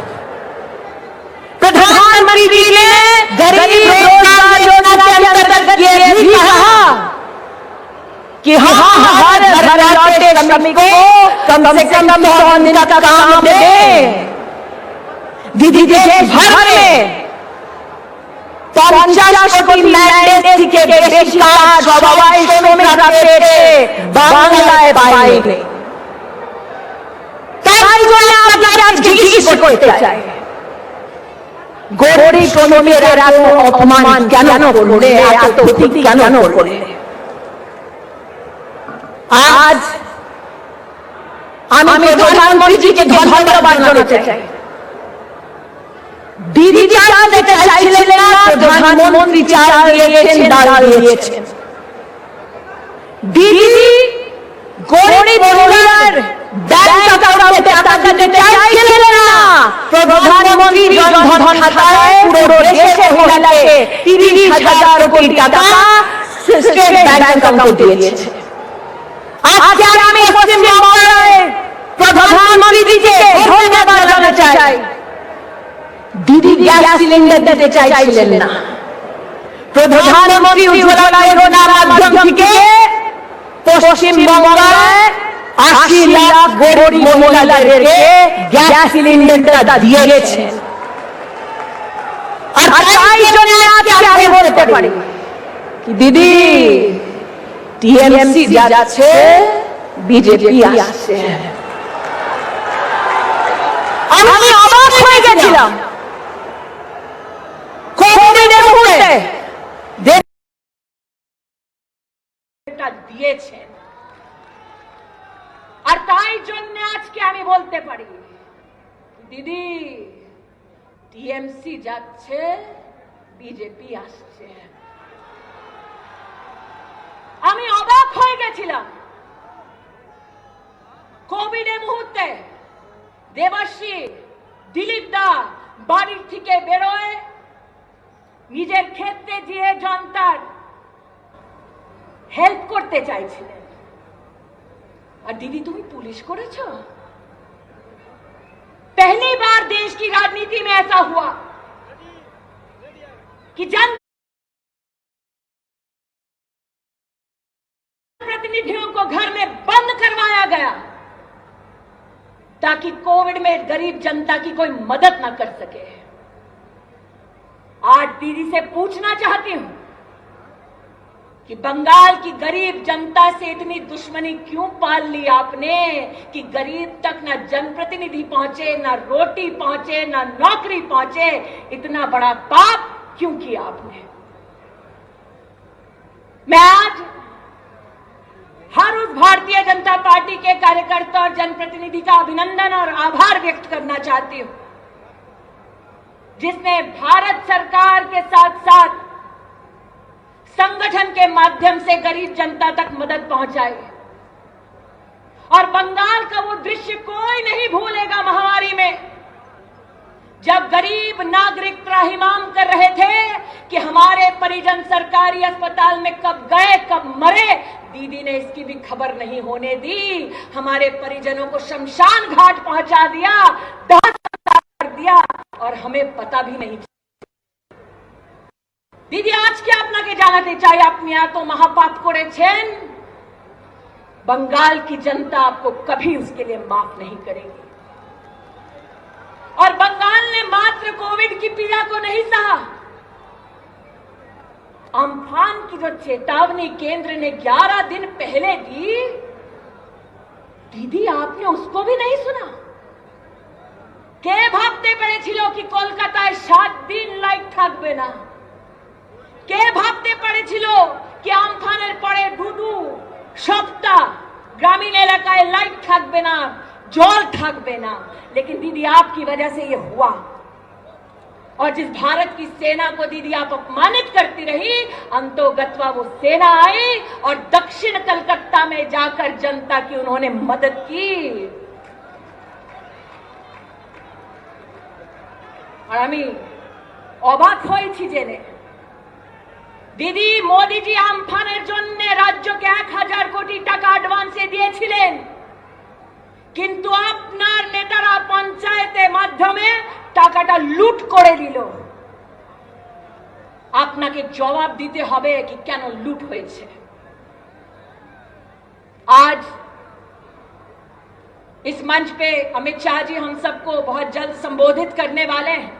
Speaker 10: प्रधानमंत्री जी ने गरीब रोजगार योजना के अंतर्गत ये भी कहा कि हर घर लौटे श्रमिकों को कम से कम 100 दिन का काम दे। दीदी देश भर में 50 कोटी मैंडेट के बेशिकार सवाई श्रमिक पेटे बांग्लादेश पाएंगे। ताई जो आप आज किसी को चाहे गोरी शोनो मेरा अपमान क्या न करे तो ठीक क्या न करे। आज আমি প্রধানমন্ত্রীকে ধন্যবাদ জানাতে চাই। দিদি চাল দিতে চাইছিলেন না, প্রধানমন্ত্রী চাল দিয়েছেন, ডাল দিয়েছেন। দিদি গরিব পরিবার ব্যাংক অ্যাকাউন্টে টাকা দিতে চাইছিলেন না, প্রধানমন্ত্রী জনধন খাতায় পুরো দেশের মহিলাকে 30,000 কোটি টাকা স্টেট ব্যাংক অ্যাকাউন্টে দিয়েছে। আজকে আমি পশ্চিমবঙ্গের প্রধানমন্ত্রীকে ধন্যবাদ জানাতে চাই। দিদি গ্যাস সিলিন্ডার দিতে চাইছিলেন না, প্রধানমন্ত্রী উজ্জ্বলা যোজনার মাধ্যম থেকে পশ্চিমবঙ্গের 80 লাখ গরিব মহিলাদেরকে গ্যাস সিলিন্ডারটা দিয়েছেন। আর তাই জন্য আজকে আমি বলতে পারি কি দিদি টিএমসি যাচ্ছে, বিজেপি আসছে। আমি অবাক হয়ে গেছিলাম কোভিডের মুহূর্তে দিয়েছেন। আর তাই জন্য আজকে আমি বলতে পারি দিদি টিএমসি যাচ্ছে, বিজেপি আসছে। আমি অবাক হয়ে গেছিলাম কোভিডের মুহূর্তে দেবাশ্রী দিলীপ দা বাড়ির থেকে বেরোয় নিজের ক্ষেত্রে গিয়ে জনতার হেল্প করতে চাইছিলেন। और दीदी तुम पुलिस करेছো। पहली बार देश की राजनीति में ऐसा हुआ कि जन प्रतिनिधियों को घर में बंद करवाया गया ताकि कोविड में गरीब जनता की कोई मदद न कर सके। आज दीदी से पूछना चाहती हूं कि बंगाल की गरीब जनता से इतनी दुश्मनी क्यों पाल ली आपने कि गरीब तक ना जनप्रतिनिधि पहुंचे, ना रोटी पहुंचे, ना नौकरी पहुंचे। इतना बड़ा पाप क्यों किया आपने। मैं आज हर उस भारतीय जनता पार्टी के कार्यकर्ता और जनप्रतिनिधि का अभिनंदन और आभार व्यक्त करना चाहती हूं जिसने भारत सरकार के साथ साथ संगठन के माध्यम से गरीब जनता तक मदद पहुंचाई। और बंगाल का वो दृश्य कोई नहीं भूलेगा महामारी में जब गरीब नागरिक त्राहिमाम कर रहे थे कि हमारे परिजन सरकारी अस्पताल में कब गए कब मरे। दीदी ने इसकी भी खबर नहीं होने दी, हमारे परिजनों को शमशान घाट पहुंचा दिया, दाह कर दिया और हमें पता भी नहीं। দিদি আজকে আপনাকে জানাতে চাই আপনি এত মহাপাপ করেছেন, बंगाल की जनता आपको कभी उसके लिए माफ नहीं करेगी। और बंगाल ने मात्र कोविड की पीड़ा को नहीं सहा, अम्फान की जो चेतावनी केंद्र ने 11 दिन पहले दी, दीदी आपने उसको भी नहीं सुना। কে ভাবতে পেরেছিল কি কলকাতায় 7 দিন লাইট থাকবে না। কে ভাবতে পেরেছিল কি আমফানের পরে দুদু সপ্তাহ গ্রামীণ এলাকায় লাইট থাকবে না, জল থাকবে না। लेकिन दीदी आपकी वजह से ये हुआ।
Speaker 7: और जिस भारत की सेना को दीदी आप अपमानित करती रही, अंतोगत्वा वो सेना आई और दक्षिण कलकत्ता में जाकर जनता की उन्होंने मदद की। और আমি অবাক হয়েছি জেনে দিদি মোদিজি আমফানের জন্য রাজ্যকে 1000 কোটি টাকা অ্যাডভান্সে দিয়েছিলেন, কিন্তু আপনার নেতারা পঞ্চায়েতের মাধ্যমে টাকাটা লুট করে দিল। আপনাকে জবাব দিতে হবে कि কেন লুট হয়েছে। आज इस मंच पे अमित शाह जी हम सबको बहुत जल्द संबोधित करने वाले हैं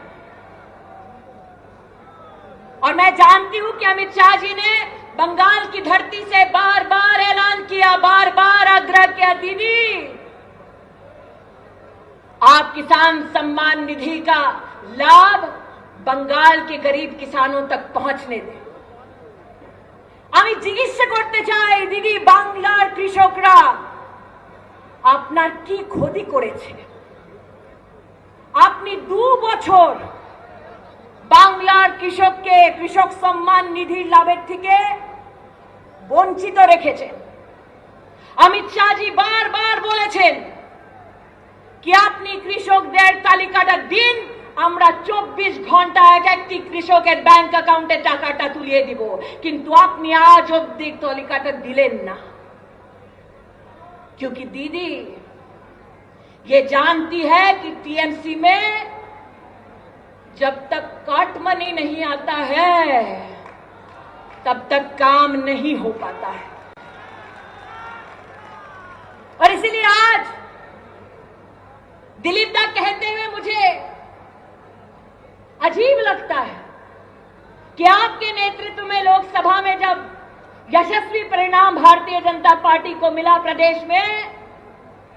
Speaker 7: और मैं जानती हूं कि अमित शाह जी ने बंगाल की धरती से बार बार ऐलान किया, बार बार आग्रह किया, दीदी आप किसान सम्मान निधि का लाभ बंगाल के गरीब किसानों तक पहुंचने दें। আমি জিজ্ঞাসা করতে চাই দিদি, বাংলার কৃষকরা আপনার কি ক্ষতি করেছে? আপনি 2 বছর বাংলার কৃষককে কৃষক সম্মান নিধির লাভের থেকে বঞ্চিত রেখেছেন। অমিত শাহজি বারবার বলেছেন কি আপনি কৃষকদের তালিকাটা দিন, আমরা 24 ঘন্টা এক একটি কৃষকের ব্যাংক অ্যাকাউন্টে টাকাটা তুলিয়ে দিব, কিন্তু আপনি আজ অবধি তালিকাটা দিলেন না। क्योंकि दीदी ये जानती है कि टीएमसी में जब तक कट मनी नहीं आता है तब तक काम नहीं हो पाता है। और इसीलिए आज दिलीप दा कहते हुए मुझे अजीब लगता है कि आपके नेतृत्व में लोकसभा में जब यशस्वी परिणाम भारतीय जनता पार्टी को मिला प्रदेश में,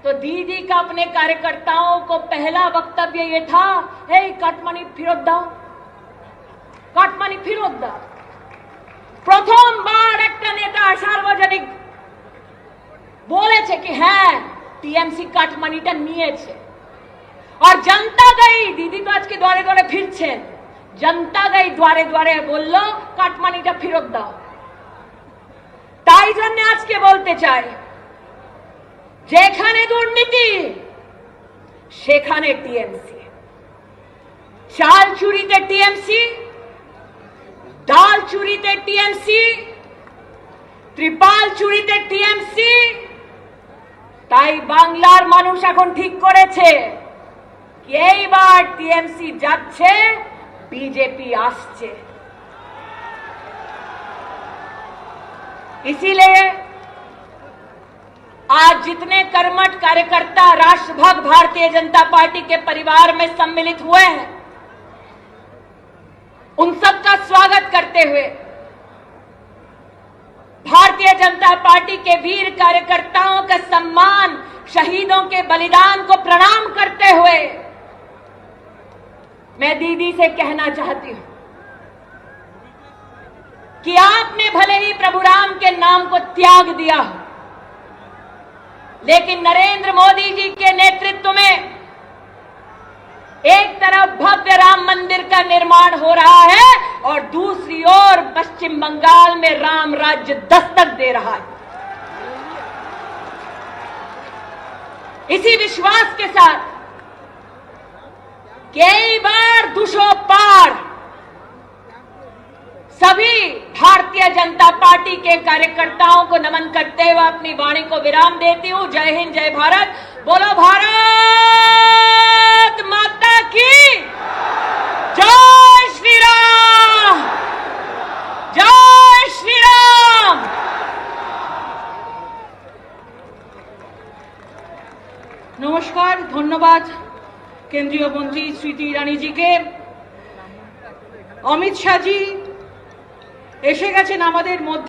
Speaker 7: तो दीदी का अपने कार्यकर्ताओं को पहला वक्तव्य ये था, हे कटमनी फिरत दाओ, कटमनी फिरत दाओ। प्रथम बार एक नेता सार्वजनिक বলেছে কি হ্যাঁ টিএমসি কাটমানিটা নিয়েছে। और जनता गई, दीदी तो आज के द्वारे द्वारे फिरছেন, जनता गई द्वारे द्वारे বলল কাটমানিটা ফেরত দাও। তাই জন্য আজকে বলতে চাই, যেখানে দুর্নীতি সেখানে টিএমসি, চাল চুরিতে টিএমসি, ডাল চুরিতে টিএমসি, ত্রিপাল চুরিতে টিএমসি। তাই বাংলার মানুষ এখন ঠিক করেছে কি এইবার টিএমসি যাচ্ছে, বিজেপি আসছে। इसीलिए आज जितने कर्मठ कार्यकर्ता राष्ट्रभक्त भारतीय जनता पार्टी के परिवार में सम्मिलित हुए हैं, उन सबका स्वागत करते हुए भारतीय जनता पार्टी के वीर कार्यकर्ताओं का सम्मान, शहीदों के बलिदान को प्रणाम करते हुए मैं दीदी से कहना चाहती हूं कि आपने भले ही प्रभु राम के नाम को त्याग दिया हो, लेकिन नरेंद्र मोदी जी के नेतृत्व में एक तरफ भव्य राम मंदिर का निर्माण हो रहा है और दूसरी ओर पश्चिम बंगाल में राम राज्य दस्तक दे रहा है। इसी विश्वास के साथ कई बार 200 पार सभी भारतीय जनता पार्टी के कार्यकर्ताओं को नमन करते हुए अपनी वाणी को विराम देती हूं। जय हिंद, जय भारत, बोलो भारत माता की जय श्री राम, जय श्री राम। नमस्कार, धन्यवाद केंद्रीय मंत्री स्मृति ईरानी जी के। अमित शाह जी এসে গেছেন আমাদের মধ্যে।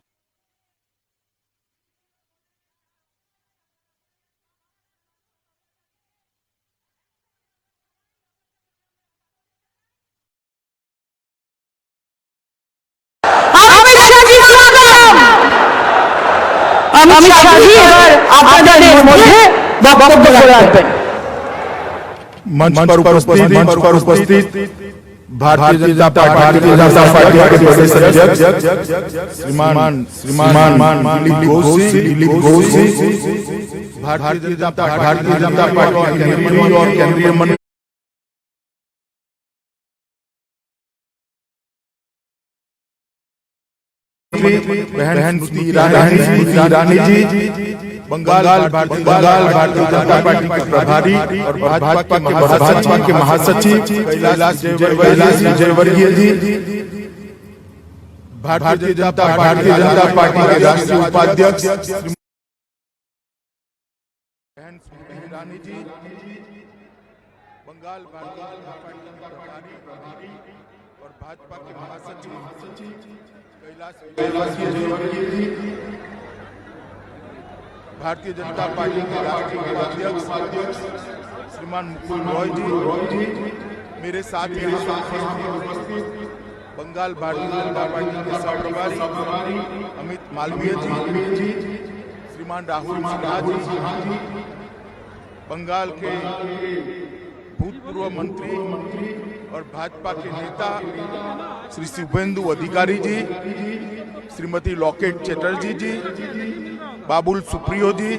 Speaker 7: अमित शाह जी এবার আপনাদের মধ্যে বক্তব্য রাখবেন।
Speaker 5: मंच पर उपस्थित
Speaker 11: भारतीय जनता पार्टी के प्रदेश अध्यक्ष श्रीमान दिलीप घोष भारतीय जनता पार्टी के मंत्री और केंद्रीय मंत्री बहन स्मृति ईरानी जी, बंगाल भारतीय जनता पार्टी के प्रभारी और भाजपा के महासचिव कैलाश विजयवर्गीय जी, भारतीय जनता पार्टी के राष्ट्रीय उपाध्यक्ष बहन स्मृति ईरानी जी, बंगाल भारतीय जनता पार्टी के प्रभारी और भाजपा के महासचिव कैलाश विजयवर्गीय जी, भारतीय जनता पार्टी के राष्ट्रीय उपाध्यक्ष श्रीमान मुकुल रॉय जी, मेरे साथ ही उपस्थित बंगाल भारतीय जनता पार्टी के सहप्रभारी अमित मालवीय जी, श्रीमान राहुल सिन्हा जी, बंगाल के भूतपूर्व मंत्री और भाजपा के नेता श्री शुभेंदु अधिकारी जी, श्रीमती लॉकेट चैटर्जी जी, बाबुल सुप्रियो जी,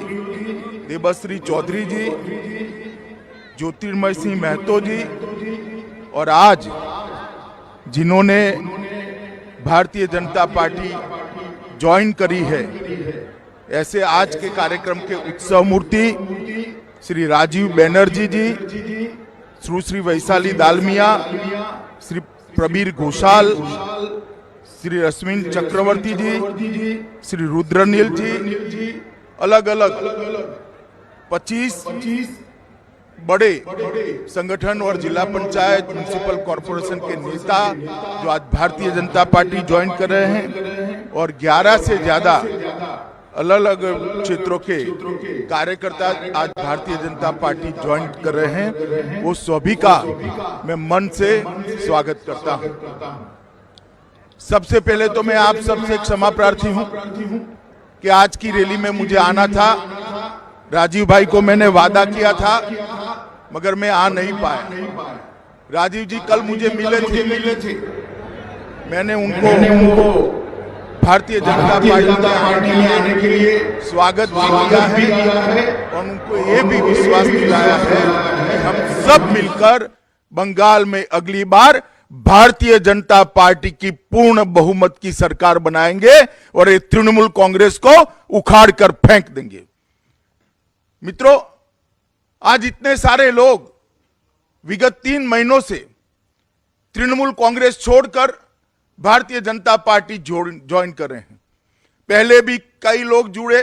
Speaker 11: देवश्री चौधरी जी, ज्योतिर्मय सिंह महतो जी, और आज जिन्होंने भारतीय जनता पार्टी ज्वाइन करी है, ऐसे आज के कार्यक्रम के उत्सव मूर्ति श्री राजीव बैनर्जी जी, सुश्री वैशाली दालमिया, श्री प्रबीर घोषाल, श्री रश्मिन चक्रवर्ती जी, श्री रुद्रनील जी, अलग अलग 25 बड़े संगठन और जिला पंचायत म्युनिसिपल कॉरपोरेशन के नेता जो आज भारतीय जनता पार्टी ज्वाइन कर रहे हैं, और 11 से ज्यादा अलग अलग क्षेत्रों के कार्यकर्ता आज भारतीय जनता पार्टी ज्वाइन कर रहे हैं, वो सभी का मैं मन से स्वागत करता हूं। सबसे पहले तो मैं आप सबसे क्षमा प्रार्थी हूं कि आज की रैली में मुझे आना था। राजीव भाई को मैंने वादा किया था मगर मैं आ नहीं पाया। राजीव जी कल मुझे मिले थे, मैंने उनको भारतीय जनता पार्टी में आने के लिए स्वागत भी किया है और उनको ये भी विश्वास दिलाया है कि हम सब मिलकर बंगाल में अगली बार भारतीय जनता पार्टी की पूर्ण बहुमत की सरकार बनाएंगे और ये तृणमूल कांग्रेस को उखाड़ कर फेंक देंगे। मित्रों, आज इतने सारे लोग विगत 3 महीनों से तृणमूल कांग्रेस छोड़कर भारतीय जनता पार्टी ज्वाइन कर रहे हैं। पहले भी कई लोग जुड़े,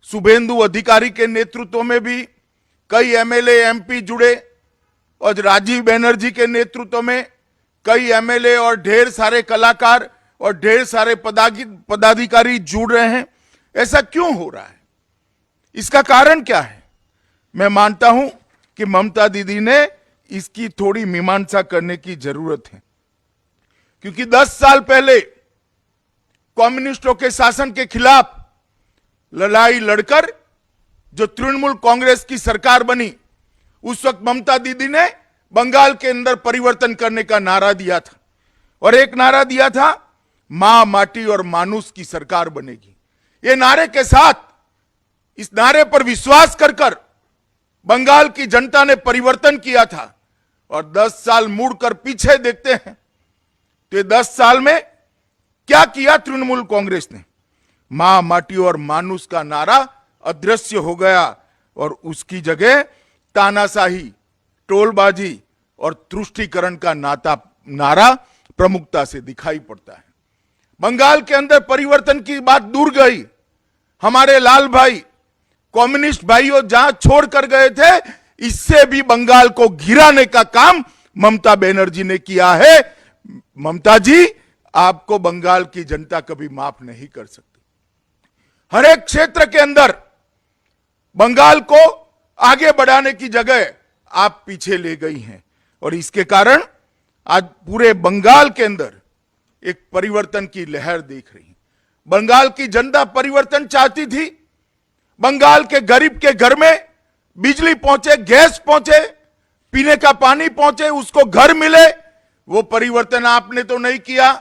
Speaker 11: शुभेंदु अधिकारी के नेतृत्व में भी कई एमएलए एमपी जुड़े, और राजीव बैनर्जी के नेतृत्व में कई एमएलए और ढेर सारे कलाकार और ढेर सारे पदाधिकारी जुड़ रहे हैं। ऐसा क्यों हो रहा है? इसका कारण क्या है? मैं मानता हूं कि ममता दीदी ने इसकी थोड़ी मीमांसा करने की जरूरत है, क्योंकि 10 साल पहले कम्युनिस्टों के शासन के खिलाफ लड़ाई लड़कर जो तृणमूल कांग्रेस की सरकार बनी, उस वक्त ममता दीदी ने बंगाल के अंदर परिवर्तन करने का नारा दिया था, और एक नारा दिया था, मां माटी और मानुष की सरकार बनेगी। ये नारे के साथ, इस नारे पर विश्वास कर बंगाल की जनता ने परिवर्तन किया था। और 10 साल मुड़कर पीछे देखते हैं तो ये 10 साल में क्या किया तृणमूल कांग्रेस ने? मां माटी और मानुष का नारा अदृश्य हो गया और उसकी जगह तानाशाही, टोलबाजी और तुष्टीकरण का नारा प्रमुखता से दिखाई पड़ता है। बंगाल के अंदर परिवर्तन की बात दूर गई। हमारे लाल भाई कम्युनिस्ट भाइयों जहां छोड़कर गए थे, इससे भी बंगाल को गिराने का काम ममता बनर्जी ने किया है। ममता जी, आपको बंगाल की जनता कभी माफ नहीं कर सकती। हर एक क्षेत्र के अंदर बंगाल को आगे बढ़ाने की जगह आप पीछे ले गई हैं, और इसके कारण आज पूरे बंगाल के अंदर एक परिवर्तन की लहर देख रही है। बंगाल की जनता परिवर्तन चाहती थी। बंगाल के गरीब के घर में बिजली पहुंचे, गैस पहुंचे, पीने का पानी पहुंचे, उसको घर मिले, वो परिवर्तन आपने तो नहीं किया,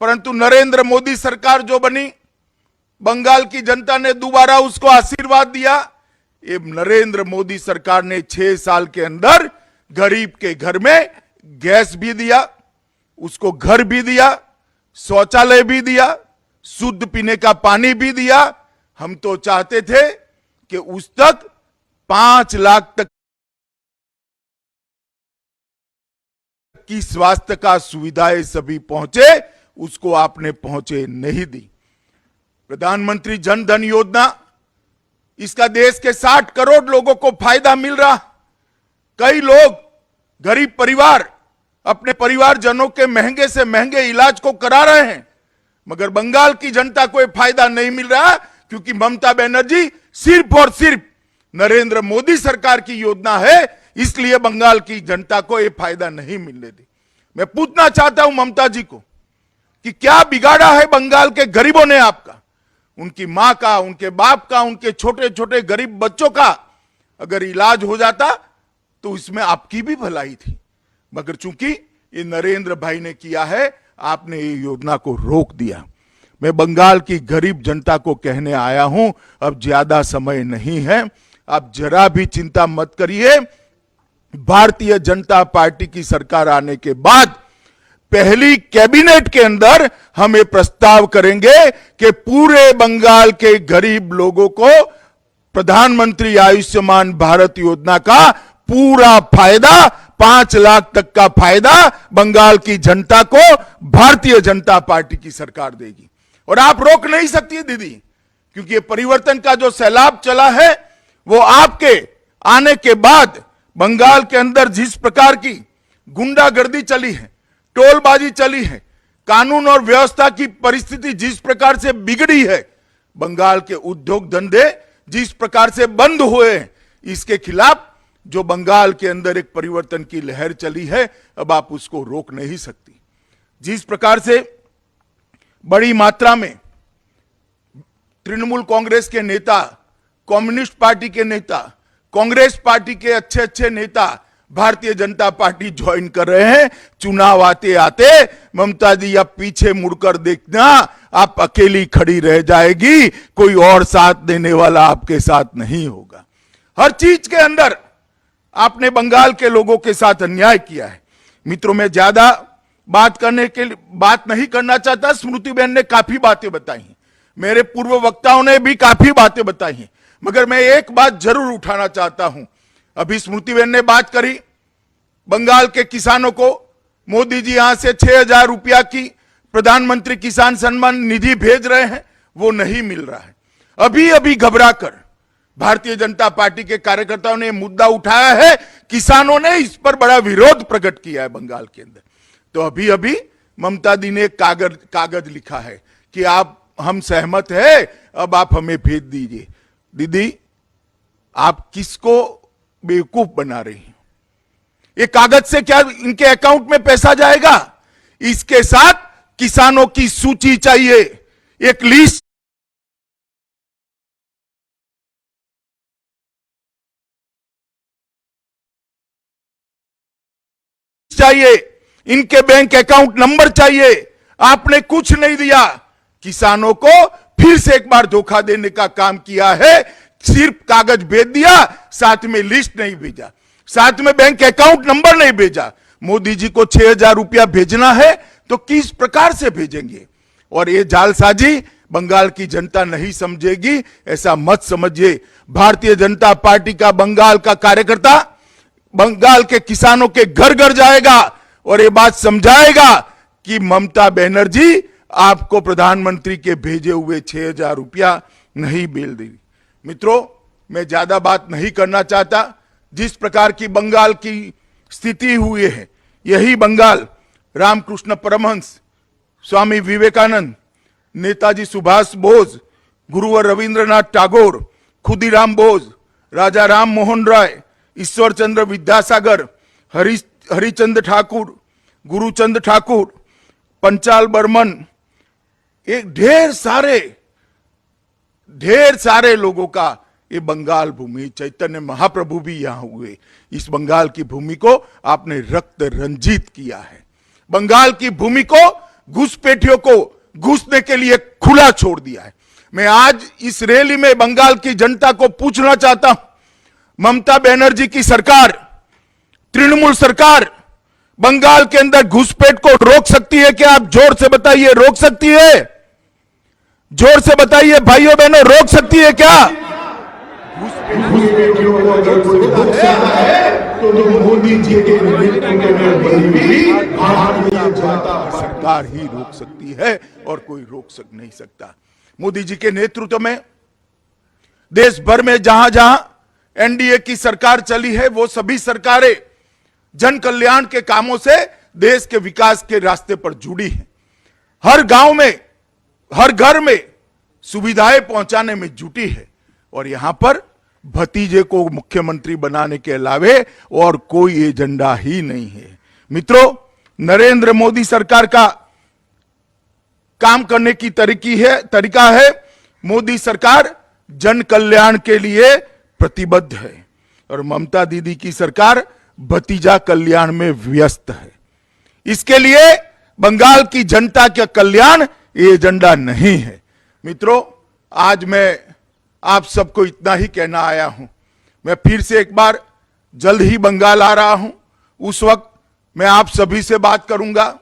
Speaker 11: परंतु नरेंद्र मोदी सरकार जो बनी, बंगाल की जनता ने दोबारा उसको आशीर्वाद दिया। ये नरेंद्र मोदी सरकार ने 6 साल के अंदर गरीब के घर में गैस भी दिया, उसको घर भी दिया, शौचालय भी दिया, शुद्ध पीने का पानी भी दिया। हम तो चाहते थे कि उस तक 5 लाख तक की स्वास्थ्य का सुविधाएं सभी पहुंचे, उसको आपने पहुंचे नहीं दी। प्रधानमंत्री जन धन योजना, इसका देश के 60 करोड़ लोगों को फायदा मिल रहा। कई लोग, गरीब परिवार अपने परिवारजनों के महंगे से महंगे इलाज को करा रहे हैं, मगर बंगाल की जनता को यह फायदा नहीं मिल रहा, क्योंकि ममता बनर्जी सिर्फ और सिर्फ नरेंद्र मोदी सरकार की योजना है, इसलिए बंगाल की जनता को यह फायदा नहीं मिलने दी। मैं पूछना चाहता हूं ममता जी को कि क्या बिगाड़ा है बंगाल के गरीबों ने आपका, उनकी मां का, उनके बाप का, उनके छोटे छोटे गरीब बच्चों का अगर इलाज हो जाता तो इसमें आपकी भी भलाई थी, मगर चूंकि ये नरेंद्र भाई ने किया है, आपने ये योजना को रोक दिया। मैं बंगाल की गरीब जनता को कहने आया हूं, अब ज्यादा समय नहीं है, आप जरा भी चिंता मत करिए। भारतीय जनता पार्टी की सरकार आने के बाद पहली कैबिनेट के अंदर हम ये प्रस्ताव करेंगे कि पूरे बंगाल के गरीब लोगों को प्रधानमंत्री आयुष्मान भारत योजना का पूरा फायदा, 5 लाख तक का फायदा बंगाल की जनता को भारतीय जनता पार्टी की सरकार देगी। और आप रोक नहीं सकती दीदी, क्योंकि ये परिवर्तन का जो सैलाब चला है, वो आपके आने के बाद बंगाल के अंदर जिस प्रकार की गुंडागर्दी चली है, टोलबाजी चली है, कानून और व्यवस्था की परिस्थिति जिस प्रकार से बिगड़ी है, बंगाल के उद्योग धंधे जिस प्रकार से बंद हुए हैं, इसके खिलाफ जो बंगाल के अंदर एक परिवर्तन की लहर चली है, अब आप उसको रोक नहीं सकती। जिस प्रकार से बड़ी मात्रा में तृणमूल कांग्रेस के नेता, कम्युनिस्ट पार्टी के नेता, कांग्रेस पार्टी के अच्छे अच्छे नेता भारतीय जनता पार्टी ज्वाइन कर रहे हैं, चुनाव आते आते ममता जी आप पीछे मुड़कर देखना, आप अकेली खड़ी रह जाएगी, कोई और साथ देने वाला आपके साथ नहीं होगा। हर चीज के अंदर आपने बंगाल के लोगों के साथ अन्याय किया है। मित्रों, मैं ज्यादा बात नहीं करना चाहता। स्मृति बहन ने काफी बातें बताई हैं, मेरे पूर्व वक्ताओं ने भी काफी बातें बताई हैं, मगर मैं एक बात जरूर उठाना चाहता हूं। अभी स्मृति बहन ने बात करी, बंगाल के किसानों को मोदी जी यहां से 6,000 रुपया की प्रधानमंत्री किसान सम्मान निधि भेज रहे हैं, वो नहीं मिल रहा है। अभी अभी घबराकर भारतीय जनता पार्टी के कार्यकर्ताओं ने मुद्दा उठाया है, किसानों ने इस पर बड़ा विरोध प्रकट किया है बंगाल के अंदर। तो अभी अभी ममता दी ने कागज लिखा है कि हम सहमत है, अब आप हमें भेज दीजिए। दीदी, आप किसको बेवकूफ बना रही हैं? ये कागज से क्या इनके अकाउंट में पैसा जाएगा? इसके साथ किसानों की सूची चाहिए, एक लिस्ट चाहिए, इनके बैंक अकाउंट नंबर चाहिए। आपने कुछ नहीं दिया, किसानों को फिर से एक बार धोखा देने का काम किया है। सिर्फ कागज भेज दिया, साथ में लिस्ट नहीं भेजा, साथ में बैंक अकाउंट नंबर नहीं भेजा। मोदी जी को 6,000 रुपया भेजना है तो किस प्रकार से भेजेंगे? और ये जालसाजी बंगाल की जनता नहीं समझेगी, ऐसा मत समझिए। भारतीय जनता पार्टी का बंगाल का कार्यकर्ता बंगाल के किसानों के घर घर जाएगा और ये बात समझाएगा कि ममता बनर्जी आपको प्रधानमंत्री के भेजे हुए 6,000 रुपया नहीं बिल दी। मित्रों, मैं ज्यादा बात नहीं करना चाहता। जिस प्रकार की बंगाल की स्थिति हुई है, यही बंगाल रामकृष्ण परमहंस, स्वामी विवेकानंद, नेताजी सुभाष बोस, गुरुवर रविंद्रनाथ टैगोर, खुदीराम बोस, राजा राम मोहन राय, ईश्वर चंद्र विद्यासागर, हरिचंद्र ठाकुर, गुरुचंद ठाकुर, पंचाल बर्मन, एक ढेर सारे लोगों का ये बंगाल भूमि, चैतन्य महाप्रभु भी यहां हुए। इस बंगाल की भूमि को आपने रक्त रंजित किया है। बंगाल की भूमि को घुसपैठियों को घुसने के लिए खुला छोड़ दिया है। मैं आज इस रैली में बंगाल की जनता को पूछना चाहता हूं, ममता बनर्जी की सरकार, तृणमूल सरकार बंगाल के अंदर घुसपैठ को रोक सकती है क्या? आप जोर से बताइए, रोक सकती है? जोर से बताइए भाइयों बहनों, रोक सकती है क्या?
Speaker 12: घुसपैठियों को अगर कोई रोक सकता है तो मोदी जी के नेतृत्व में बनी हुई भारतीय जनता
Speaker 11: सरकार ही रोक सकती है और कोई रोक नहीं सकता। मोदी जी के नेतृत्व में देश भर में जहां जहां एनडीए की सरकार चली है, वो सभी सरकारें जन कल्याण के कामों से देश के विकास के रास्ते पर जुड़ी हैं। हर गांव में, हर घर में सुविधाएं पहुंचाने में जुटी है और यहां पर भतीजे को मुख्यमंत्री बनाने के अलावे और कोई एजेंडा ही नहीं है। मित्रों, नरेंद्र मोदी सरकार का काम करने की तरीका है, मोदी सरकार जन कल्याण के लिए प्रतिबद्ध है और ममता दीदी की सरकार भतीजा कल्याण में व्यस्त है। इसके लिए बंगाल की जनता का कल्याण ये एजेंडा नहीं है। मित्रों, आज मैं आप सबको इतना ही कहना आया हूं। मैं फिर से एक बार जल्द ही बंगाल आ रहा हूं, उस वक्त मैं आप सभी से बात करूंगा।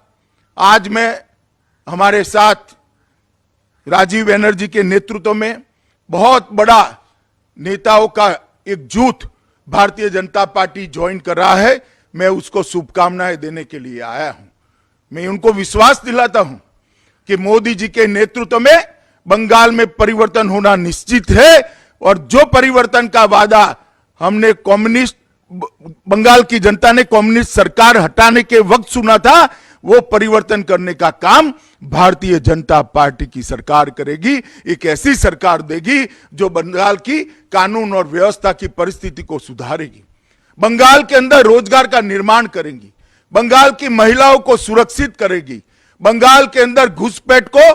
Speaker 11: आज मैं हमारे साथ राजीव बनर्जी के नेतृत्व में बहुत बड़ा नेताओं का एक जूथ भारतीय जनता पार्टी ज्वाइन कर रहा है। मैं उसको शुभकामनाएं देने के लिए आया हूं। मैं उनको विश्वास दिलाता हूं कि मोदी जी के नेतृत्व में बंगाल में परिवर्तन होना निश्चित है और जो परिवर्तन का वादा हमने बंगाल की जनता ने कम्युनिस्ट सरकार हटाने के वक्त सुना था, वो परिवर्तन करने का काम भारतीय जनता पार्टी की सरकार करेगी। एक ऐसी सरकार देगी जो बंगाल की कानून और व्यवस्था की परिस्थिति को सुधारेगी, बंगाल के अंदर रोजगार का निर्माण करेगी, बंगाल की महिलाओं को सुरक्षित करेगी, बंगाल के अंदर घुसपैठ को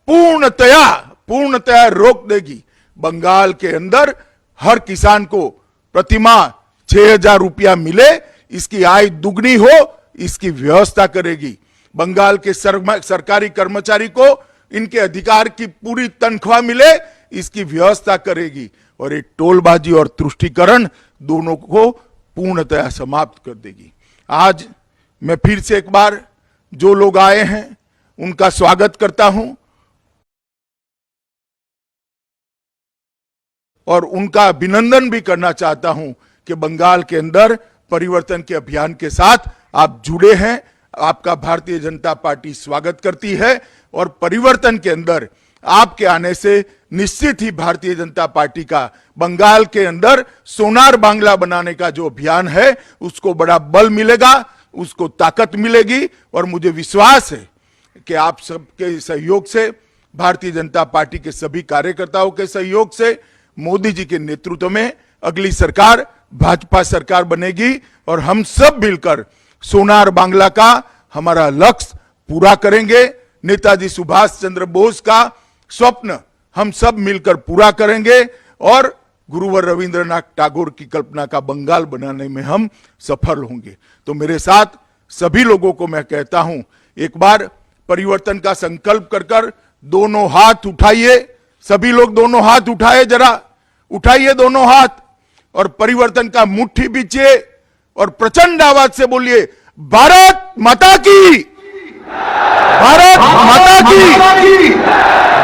Speaker 11: पूर्णतया रोक देगी, बंगाल के अंदर हर किसान को प्रतिमाह 6,000 रुपया मिले, इसकी आय दुगनी हो, इसकी व्यवस्था करेगी। बंगाल के सरकारी कर्मचारी को इनके अधिकार की पूरी तनख्वाह मिले, इसकी व्यवस्था करेगी और ये टोलबाजी और तुष्टीकरण दोनों को पूर्णतया समाप्त कर देगी। आज मैं फिर से एक बार जो लोग आए हैं उनका स्वागत करता हूं और उनका अभिनंदन भी करना चाहता हूं कि बंगाल के अंदर परिवर्तन के अभियान के साथ आप जुड़े हैं। आपका भारतीय जनता पार्टी स्वागत करती है और परिवर्तन के अंदर आपके आने से निश्चित ही भारतीय जनता पार्टी का बंगाल के अंदर सोनार बांग्ला बनाने का जो अभियान है उसको बड़ा बल मिलेगा, उसको ताकत मिलेगी और मुझे विश्वास है कि आप सबके सहयोग से, भारतीय जनता पार्टी के सभी कार्यकर्ताओं के सहयोग से, मोदी जी के नेतृत्व में अगली सरकार भाजपा सरकार बनेगी और हम सब मिलकर सोनार बांग्ला का हमारा लक्ष्य पूरा करेंगे। नेताजी सुभाष चंद्र बोस का स्वप्न हम सब मिलकर पूरा करेंगे और गुरुवर रविंद्रनाथ टैगोर की कल्पना का बंगाल बनाने में हम सफल होंगे। तो मेरे साथ सभी लोगों को मैं कहता हूं, एक बार परिवर्तन का संकल्प कर दोनों हाथ उठाइए। सभी लोग दोनों हाथ उठाए, जरा उठाइए दोनों हाथ और परिवर्तन का मुट्ठी बीचिए और प्रचंड आवाज से बोलिए, भारत माता की, भारत माता की,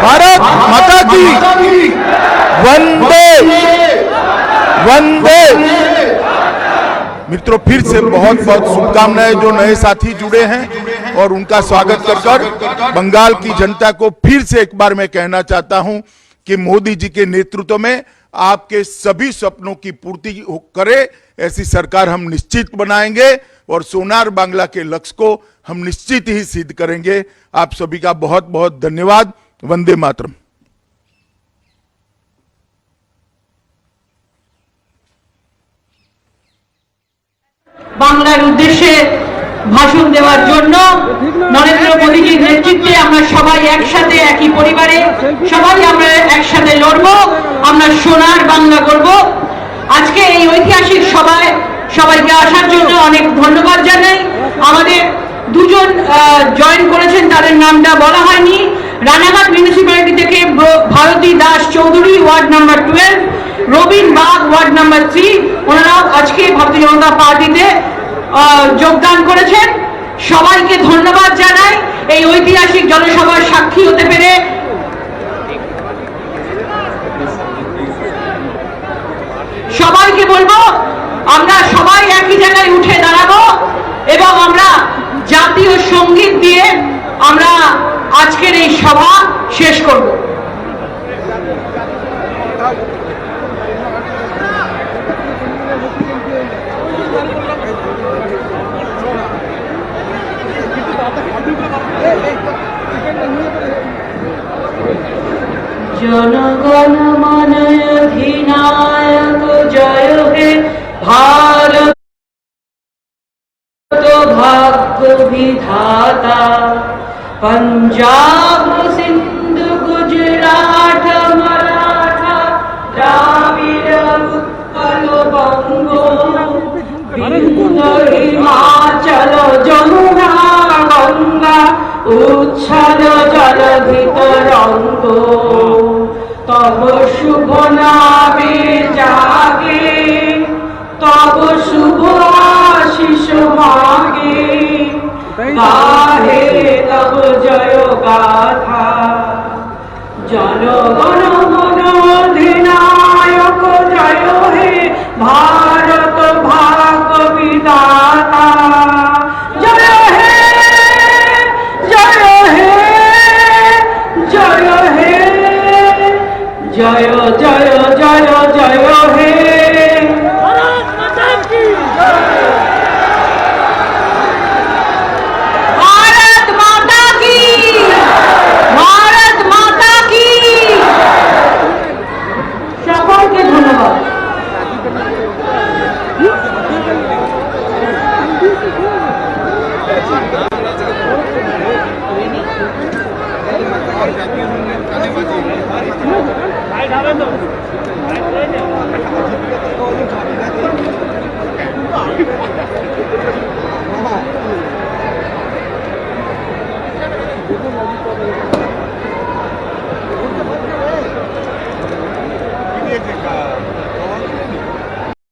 Speaker 11: भारत माता की, वंदे वंदे। मित्रों, फिर से बहुत बहुत शुभकामनाएं जो नए साथी जुड़े हैं और उनका स्वागत कर बंगाल की जनता को फिर से एक बार मैं कहना चाहता हूं कि मोदी जी के नेतृत्व में आपके सभी सपनों की पूर्ति करे ऐसी सरकार हम निश्चित बनाएंगे और सोनार बांग्ला के लक्ष्य को हम निश्चित ही सिद्ध करेंगे। आप सभी का बहुत बहुत धन्यवाद। वंदे मातरम।
Speaker 7: বাংলার উদ্দেশ্যে ভাষণ দেওয়ার জন্য নরেন্দ্র মোদীজির নেতৃত্বে আমরা সবাই একসাথে, একই পরিবারে সবাই আমরা একসাথে লড়বো, আমরা সোনার বাংলা করব। আজকে এই ঐতিহাসিক সভায় সবাইকে আসার জন্য অনেক ধন্যবাদ জানাই। আমাদের দুজন জয়েন করেছেন, তাদের নামটা বলা হয়নি। রানাঘাট মিউনিসিপ্যালিটি থেকে Bharati Das Chowdhury, ward number 12, Robin Bag, ward number 3, ওনারাও আজকে ভারতীয় জনতা পার্টিতে যোগদান করেছেন। সবাইকে ধন্যবাদ জানাই এই ঐতিহাসিক জনসভার সাক্ষী হতে পেরে। সবাইকে বলবো আমরা সবাই একই জায়গায় উঠে দাঁড়াবো এবং আমরা জাতীয় সঙ্গীত দিয়ে আমরা আজকের এই সভা শেষ করব। জনগণ মন অধিনায়ক জয় হে ভারত ভাগ্য বিধাতা, पंजाब सिंध गुजरात मराठा द्राविड़ उत्कल बंग बिंद हिमाचल जमुना गंगा उच्छल जलधित रंग तब शुभ नामे जागे तब शुभ आशीष मागे गाहे तब जय गाथा जनगण मन अधिनायक जय हे भारत भाग विधाता जय हे जय हे जय हे जय जय जय जय हे
Speaker 12: Thank you.